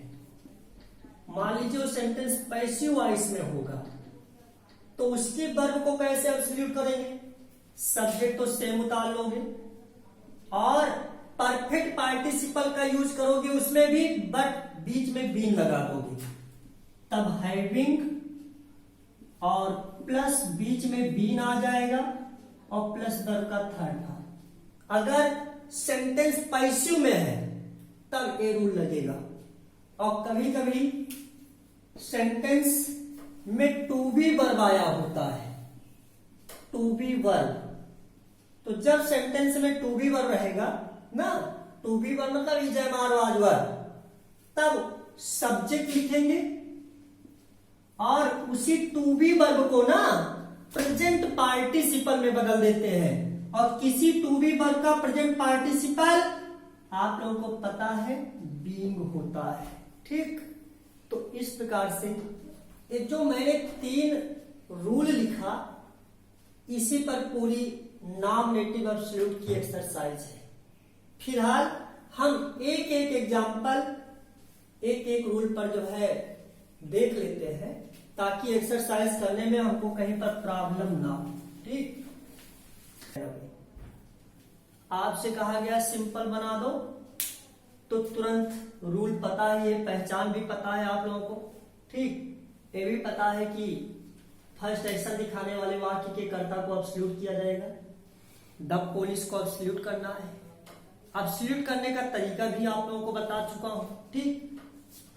मान लीजिए वो सेंटेंस पैसिव वॉइस में होगा, तो उसके वर्ब को कैसे अब्सोल्यूट करेंगे, सब्जेक्ट तो सेम उतार लोगे और परफेक्ट पार्टिसिपल का यूज करोगे उसमें भी, बट बीच में बीन लगा दोगे, तब हैविंग और प्लस बीच में बीन आ जाएगा और प्लस वर्ब का थर्ड फॉर्म। अगर सेंटेंस पैसिव में है तब ए रूल लगेगा। और कभी कभी सेंटेंस में टू बी वर्ब आया होता है, टू बी वर्ब, तो जब सेंटेंस में टू बी वर्ब रहेगा ना, टू बी वर्ब मतलब इजमार वाज वर्ब, तब सब्जेक्ट लिखेंगे और उसी टू बी वर्ब को ना प्रेजेंट पार्टिसिपल में बदल देते हैं। और किसी टू बी वर्ब का प्रेजेंट पार्टिसिपल आप लोगों को पता है बीइंग होता है। ठीक, तो इस प्रकार से ये जो मैंने 3 रूल लिखा, इसी पर पूरी नॉमिनेटिव एब्सोल्यूट की एक्सरसाइज है। फिलहाल हम एक एक एग्जाम्पल, एक एक रूल पर जो है देख लेते हैं, ताकि एक्सरसाइज करने में हमको कहीं पर प्रॉब्लम ना हो। ठीक, आपसे कहा गया सिंपल बना दो, तो तुरंत रूल पता ही है, पहचान भी पता है आप लोगों को। ठीक, ये भी पता है कि फर्स्ट एक्शन दिखाने वाले वाक्य के कर्ता को अब्सोल्यूट किया जाएगा, द पुलिस को अब्सोल्यूट करना है। अब्सोल्यूट करने का तरीका भी आप लोगों को बता चुका हूं। ठीक,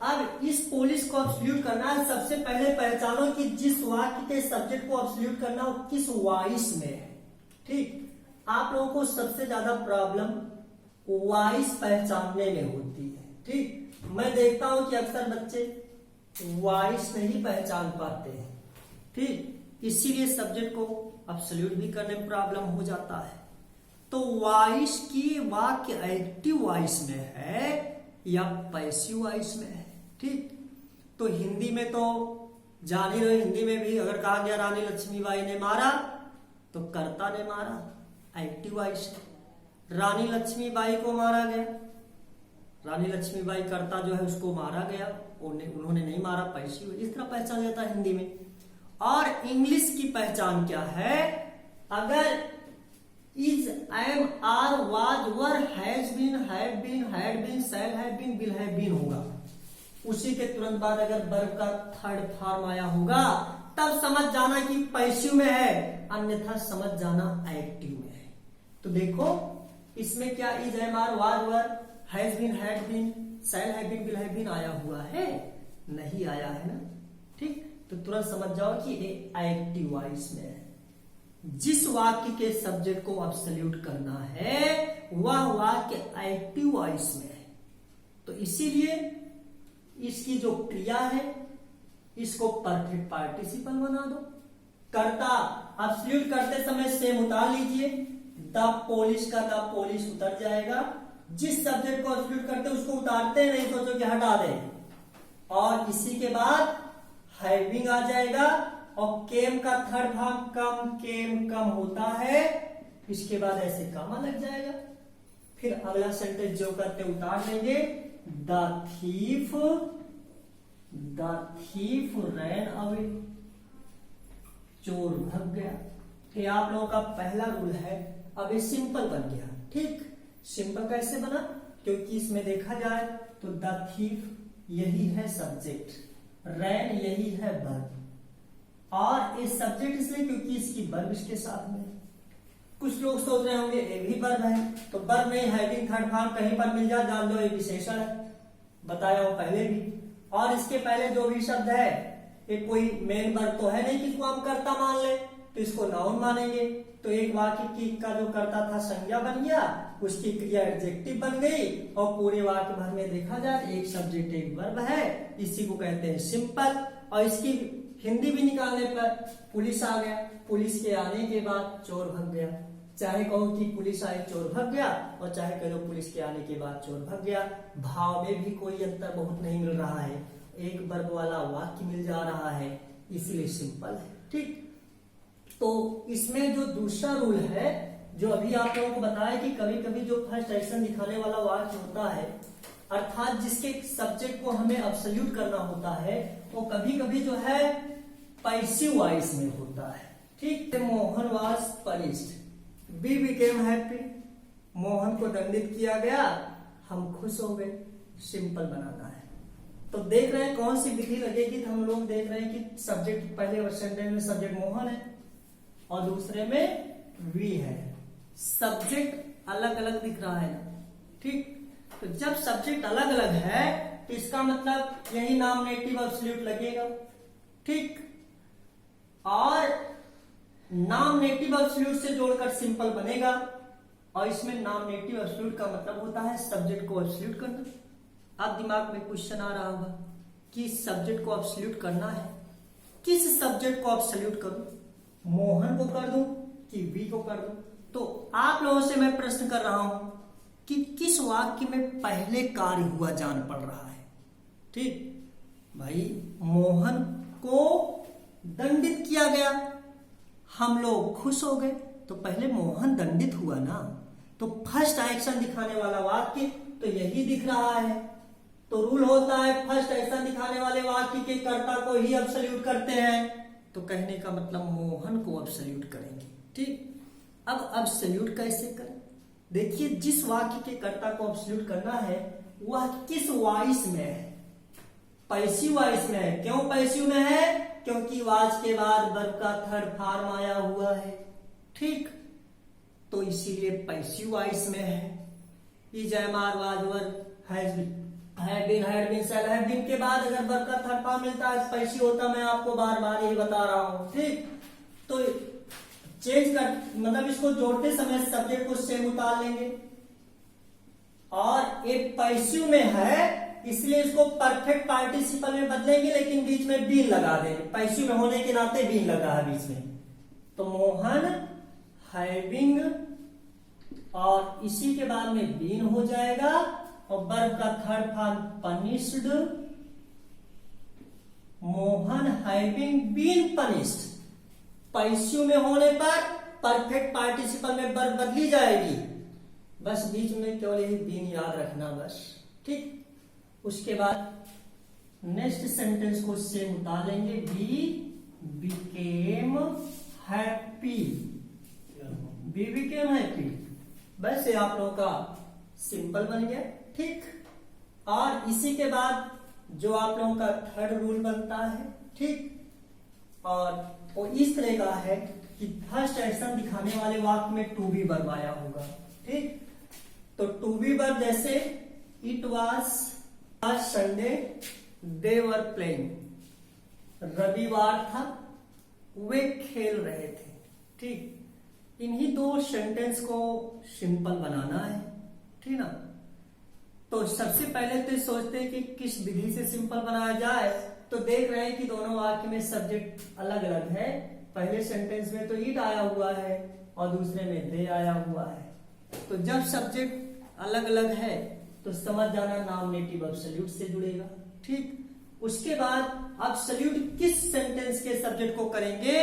अब इस पोलिश को एब्सोल्यूट करना है, सबसे पहले पहचानो कि जिस वाक्य के सब्जेक्ट को एब्सोल्यूट करना हो किस वॉइस में है। ठीक, आप लोगों को सबसे ज्यादा प्रॉब्लम वॉइस पहचानने में होती है। ठीक, मैं देखता हूं कि अक्सर बच्चे वॉइस नहीं पहचान पाते हैं। ठीक, इसीलिए सब्जेक्ट को एब्सोल्यूट भी करने में प्रॉब्लम हो जाता है। तो वॉइस की वाक्य एक्टिव वॉइस में है या पैसिव वॉइस में है। ठीक, तो हिंदी में तो जान ही रहे, हिंदी में भी अगर कहा गया रानी लक्ष्मीबाई ने मारा तो कर्ता ने मारा, एक्टिव वॉइस। रानी लक्ष्मीबाई को मारा गया, रानी लक्ष्मीबाई कर्ता जो है उसको मारा गया, उन्होंने नहीं मारा, पैसिव। इस तरह पहचान जाता है हिंदी में। और इंग्लिश की पहचान क्या है? अगर is, am, are, was, were, has been, have been, had been, shall have been, will have been होगा, उसी के तुरंत बाद अगर वर्ब का थर्ड फॉर्म आया होगा तब समझ जाना कि पैसिव में है, अन्यथा समझ जाना एक्टिव में है। तो देखो इसमें क्या is, am, are, was, were, has been, had been, shall have been, will have been आया हुआ है? नहीं आया है ना। ठीक, तो तुरंत समझ जाओ कि ये एक्टिव वॉइस में है। जिस वाक्य के सब्जेक्ट को एब्सोल्यूट करना है वह वाक्य एक्टिव वॉइस में है। तो इसीलिए इसकी जो क्रिया है इसको परफेक्ट पार्टिसिपल बना दो। कर्ता एब्सोल्यूट करते समय सेम उतार लीजिए, द पोलिश का द पोलिश उतर जाएगा। जिस सब्जेक्ट को एब्सोल्यूट करते उसको उतारते नहीं, सोचो कि हटा दें। और इसी के बाद हैविंग आ जाएगा और केम का थर्ड फॉर्म कम, केम कम होता है, इसके बाद ऐसे कामा लग जाएगा। फिर अगला सेंटेंस जो करते उतार लेंगे, द थीफ रैन अवे, चोर भाग गया। ये आप लोगों का पहला रूल है। अब ये सिंपल बन गया। ठीक, सिंपल कैसे बना? क्योंकि इसमें देखा जाए तो द थीफ यही है सब्जेक्ट, रैन यही है वर्ब, और ये सब्जेक्ट इसलिए क्योंकि इसकी वर्ब इसके साथ में। कुछ लोग सोच रहे होंगे ये भी वर्ब है, तो वर्ब नहीं, हैविंग थर्ड फॉर्म कहीं पर मिल जाए जान लो ये विशेषण है, बताया हूं पहले भी। और इसके पहले जो भी शब्द है ये कोई मेन वर्ब तो है नहीं कि इसको हम कर्ता मान ले, तो इसको नाउन मानेंगे। तो एक वाक्य की का जो कर्ता था संज्ञा बन गया, उसकी क्रिया एडजेक्टिव बन गई, और पूरे वाक्य भर में देखा जाए एक सब्जेक्ट एक वर्ब है, इसी को कहते हैं सिंपल। और इसकी हिंदी भी निकालने पर पुलिस आ गया, पुलिस के आने के बाद चोर भाग गया। चाहे कहो कि पुलिस आई चोर भाग गया, और चाहे कहो पुलिस के आने के बाद चोर भाग गया, भाव में भी कोई अंतर बहुत नहीं मिल रहा है, एक वर्ब वाला वाक्य मिल जा रहा है, इसलिए सिंपल है। ठीक, तो इसमें जो दूसरा रूल है जो अभी आप लोगों को बताया कि कभी कभी जो फर्स्ट एक्शन दिखाने वाला वाक्य होता है, अर्थात जिसके सब्जेक्ट को हमें एब्सोल्यूट करना होता है, वो कभी कभी जो है पैसिव वॉइस में होता है। ठीक, Mohan was punished, we became happy, Mohan को दंडित किया गया, हम खुश हो गए। सिंपल बनाना है। तो देख रहे हैं कौन सी विधि लगेगी, तो हम लोग देख रहे हैं कि सब्जेक्ट पहले सेंटेंस में सब्जेक्ट मोहन है और दूसरे में वी है, सब्जेक्ट अलग अलग दिख रहा है ना। ठीक, तो जब सब्जेक्ट अलग अलग है तो इसका मतलब यही नॉमिनेटिव एब्सोल्यूट लगेगा। ठीक, और नॉमिनेटिव एब्सोल्यूट से जोड़कर सिंपल बनेगा, और इसमें नॉमिनेटिव एब्सोल्यूट का मतलब होता है सब्जेक्ट को एब्सोल्यूट करना। अब दिमाग में क्वेश्चन आ रहा होगा कि सब्जेक्ट को एब्सोल्यूट करना है, किस सब्जेक्ट को एब्सोल्यूट करूं, मोहन को कर दूं कि वी को कर दूं? तो आप लोगों से मैं प्रश्न कर रहा हूं कि किस वाक्य में पहले कार्य हुआ जान पड़ रहा है। ठीक भाई, मोहन को दंडित किया गया, हम लोग खुश हो गए, तो पहले मोहन दंडित हुआ ना, तो फर्स्ट एक्शन दिखाने वाला वाक्य तो यही दिख रहा है। तो रूल होता है फर्स्ट एक्शन दिखाने वाले वाक्य के कर्ता को ही एब्सोल्यूट करते हैं, तो कहने का मतलब मोहन को एब्सोल्यूट करेंगे। ठीक, अब एब्सोल्यूट कैसे करें? देखिए, जिस वाक्य के कर्ता को एब्सोल्यूट करना है वह किस वॉइस में है? पैसिव वॉइस में है। क्यों पैसिव में है? क्योंकि वाज के बाद वर्ब का थर्ड फॉर्म आया हुआ है। ठीक, तो इसीलिए पैसिव वॉइस में है। Is, am, are, was, were, has been, had been said. Had been के बाद अगर वर्ब का थर्ड फॉर्म मिलता है पैसिव होता, मैं आपको बार बार यही बता रहा हूं। ठीक, तो चेंज कर मतलब इसको जोड़ते समय सब्जेक्ट को सेम उतार लेंगे, और एक पैसिव में है इसलिए इसको परफेक्ट पार्टिसिपल में बदलेंगे, लेकिन बीच में बीन लगा देंगे। पैसिव में होने के नाते बीन लगा है बीच में, तो मोहन हैविंग, और इसी के बाद में बीन हो जाएगा, और वर्ब का third form punished, Mohan having been punished. Passive में होने पर परफेक्ट पार्टिसिपल में वर्ब बदली जाएगी, बस बीच में केवल यही बीन याद रखना बस। ठीक, उसके बाद नेक्स्ट सेंटेंस को सेम उतार लेंगे, we became happy, we became happy. बस ये आप लोगों का सिंपल बन गया। ठीक, और इसी के बाद जो आप लोगों का थर्ड रूल बनता है, ठीक, और वो इस तरह का है कि फर्स्ट एक्शन दिखाने वाले वाक्य में टू बी वर्ब आया होगा। ठीक, तो टू बी वर्ब जैसे it was Sunday they were playing, रविवार था वे खेल रहे थे। ठीक, इन्हीं दो सेंटेंस को सिंपल बनाना है। ठीक ना, तो सबसे पहले तो सोचते हैं कि किस विधि से सिंपल बनाया जाए, तो देख रहे हैं कि दोनों वाक्य में सब्जेक्ट अलग अलग है। पहले सेंटेंस में तो इट आया हुआ है और दूसरे में दे आया हुआ है, तो जब सब्जेक्ट अलग अलग है तो समझ जाना नॉमिनेटिव एब्सोल्यूट से जुड़ेगा। ठीक, उसके बाद एब्सोल्यूट किस सेंटेंस के सब्जेक्ट को करेंगे,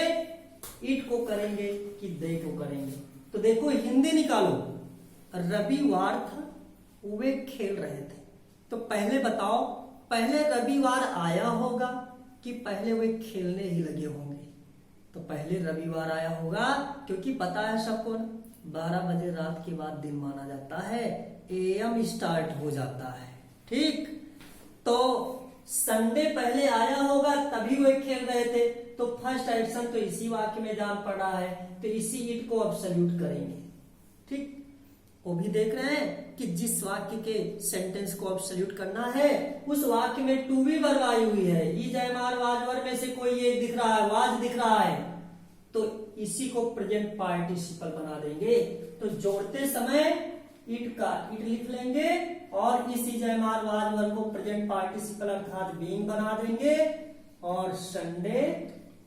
इट को करेंगे कि दे को करेंगे। तो देखो हिंदी निकालो, रविवार था वे खेल रहे थे, तो पहले बताओ पहले रविवार आया होगा कि पहले वे खेलने ही लगे होंगे। तो पहले रविवार आया होगा, क्योंकि पता है सबको 12 बजे रात के बाद दिन माना जाता है, एएम स्टार्ट हो जाता है। ठीक, तो संडे पहले आया होगा तभी वे खेल रहे थे, तो फर्स्ट एक्शन तो इसी वाक्य में जान पड़ रहा है, तो इसी इट को एब्सोल्यूट करेंगे। ठीक, वो भी देख रहे हैं कि जिस वाक्य के सेंटेंस को एब्सोल्यूट करना है उस वाक्य में टू बी वर्ब आई हुई है, is am are was were में से कोई एक दिख रहा है, वाज दिख रहा है, तो इसी को प्रेजेंट पार्टिसिपल बना देंगे। तो जोड़ते समय इट का इट लिख लेंगे और इस is am are was were को प्रेजेंट पार्टिसिपल अर्थात बीइंग बना देंगे, और संडे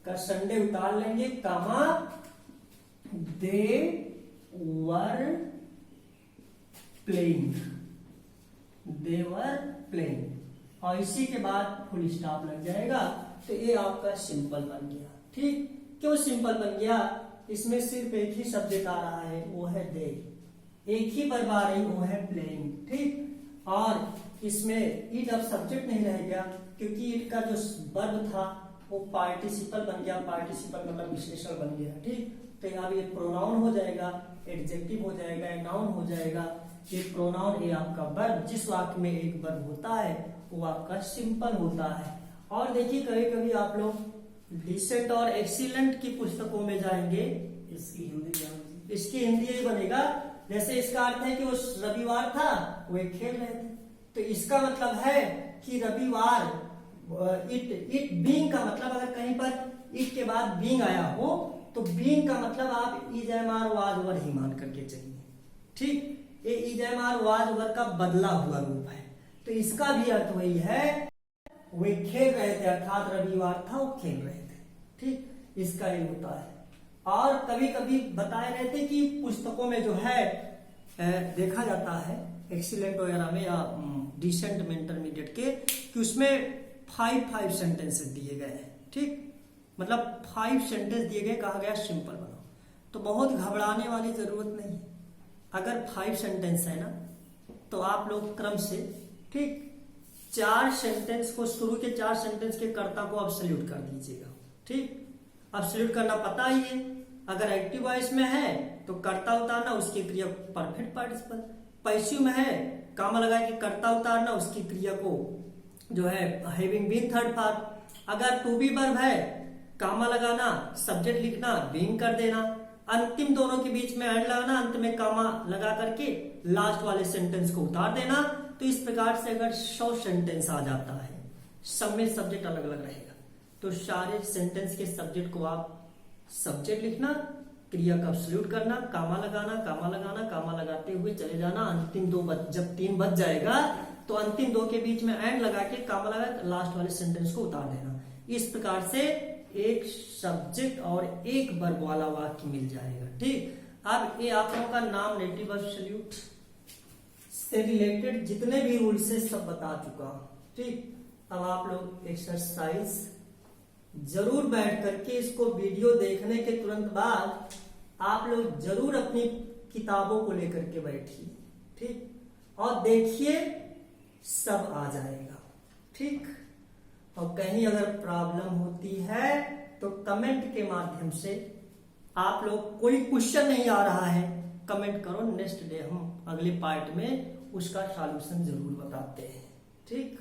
का संडे उतार लेंगे, कामा दे were playing, they were playing, और इसी के बाद फुल स्टॉप लग जाएगा। तो ये आपका सिंपल बन गया। ठीक, क्यों सिंपल बन गया, इसमें सिर्फ एक ही सब्जेक्ट आ रहा है, वो है दे, एक ही वर्ब आ रही वो है प्लेइंग। ठीक, और इसमें इट अब सब्जेक्ट नहीं रह गया, क्योंकि इट का जो वर्ब था वो पार्टिसिपल बन गया, पार्टिसिपल मतलब विशेषण बन गया। ठीक, तो यहाँ ये प्रोनाउन हो जाएगा, एडजेक्टिव हो जाएगा, नाउन हो जाएगा। ये प्रोनाउन ये आपका वर्ब, जिस वाक्य में एक वर्ब होता है वो आपका सिंपल होता है। और देखिए कभी कभी आप लोग डिसेंट और एक्सीलेंट की पुस्तकों में जाएंगे, इसकी हिंदी यही बनेगा। जैसे इसका अर्थ है कि वो रविवार था वे खेल रहे थे, तो इसका मतलब है कि रविवार इट बीइंग का मतलब अगर कहीं पर इट के बाद बीइंग आया हो तो बीइंग का मतलब आप is am are was were ही मान करके चलिए। ठीक, ये is am are was were का बदला हुआ रूप है, तो इसका भी अर्थ वही है, वे खेल रहे थे अर्थात रविवार था वो खेल रहे थे। ठीक, इसका ही होता है। और कभी कभी बताए रहते कि पुस्तकों में जो है देखा जाता है एक्सीलेंट वगैरह में या डिसेंट में इंटरमीडिएट के, कि उसमें 5 सेंटेंसेस दिए गए हैं। ठीक, मतलब 5 सेंटेंस दिए गए, कहा गया सिंपल बनाओ, तो बहुत घबराने वाली जरूरत नहीं है। अगर 5 सेंटेंस है ना तो आप लोग क्रम से ठीक 4 सेंटेंस को, शुरू के 4 सेंटेंस के कर्ता को एब्सोल्यूट कर दीजिएगा। ठीक, एब्सोल्यूट करना पता ही है, अगर एक्टिव वॉइस में है तो कर्ता उतारना, उसकी क्रिया परफेक्ट पार्टिसिपल। पैसिव में है कामा लगा के कर्ता उतारना, उसकी क्रिया को जो है हैविंग बीन थर्ड फॉर्म। अगर टू बी वर्ब है कामा लगाना, सब्जेक्ट लिखना, बीइंग कर देना, अंतिम दोनों के बीच में एंड लगाना, अंत में कामा लगा करके लास्ट वाले सेंटेंस को उतार देना, तो इस प्रकार से अगर 100 सेंटेंस आ जाता है, सब में सब्जेक्ट अलग अलग रहेगा, तो सारे सेंटेंस के सब्जेक्ट को आप सब्जेक्ट लिखना, क्रिया का सल्यूट करना, कामा लगाना, कामा लगाना, कामा लगाते हुए चले जाना, अंतिम जब 3 बच जाएगा तो अंतिम 2 के बीच में एंड लगा के कामा लगा लास्ट वाले सेंटेंस को उतार देना। इस प्रकार से एक सब्जेक्ट और एक वर्ब वाला वाक्य मिल जाएगा। ठीक, अब ये आप लोगों का नाम नेटिव वर्ब सल्यूट से रिलेटेड जितने भी रूल्स है सब बता चुका। ठीक, अब आप लोग एक्सरसाइज जरूर बैठ करके इसको वीडियो देखने के तुरंत बाद आप लोग जरूर अपनी किताबों को लेकर के बैठिए। ठीक, और देखिए सब आ जाएगा। ठीक, और कहीं अगर प्रॉब्लम होती है तो कमेंट के माध्यम से आप लोग, कोई क्वेश्चन नहीं आ रहा है कमेंट करो, नेक्स्ट डे हम अगले पार्ट में उसका सॉल्यूशन जरूर बताते हैं। ठीक।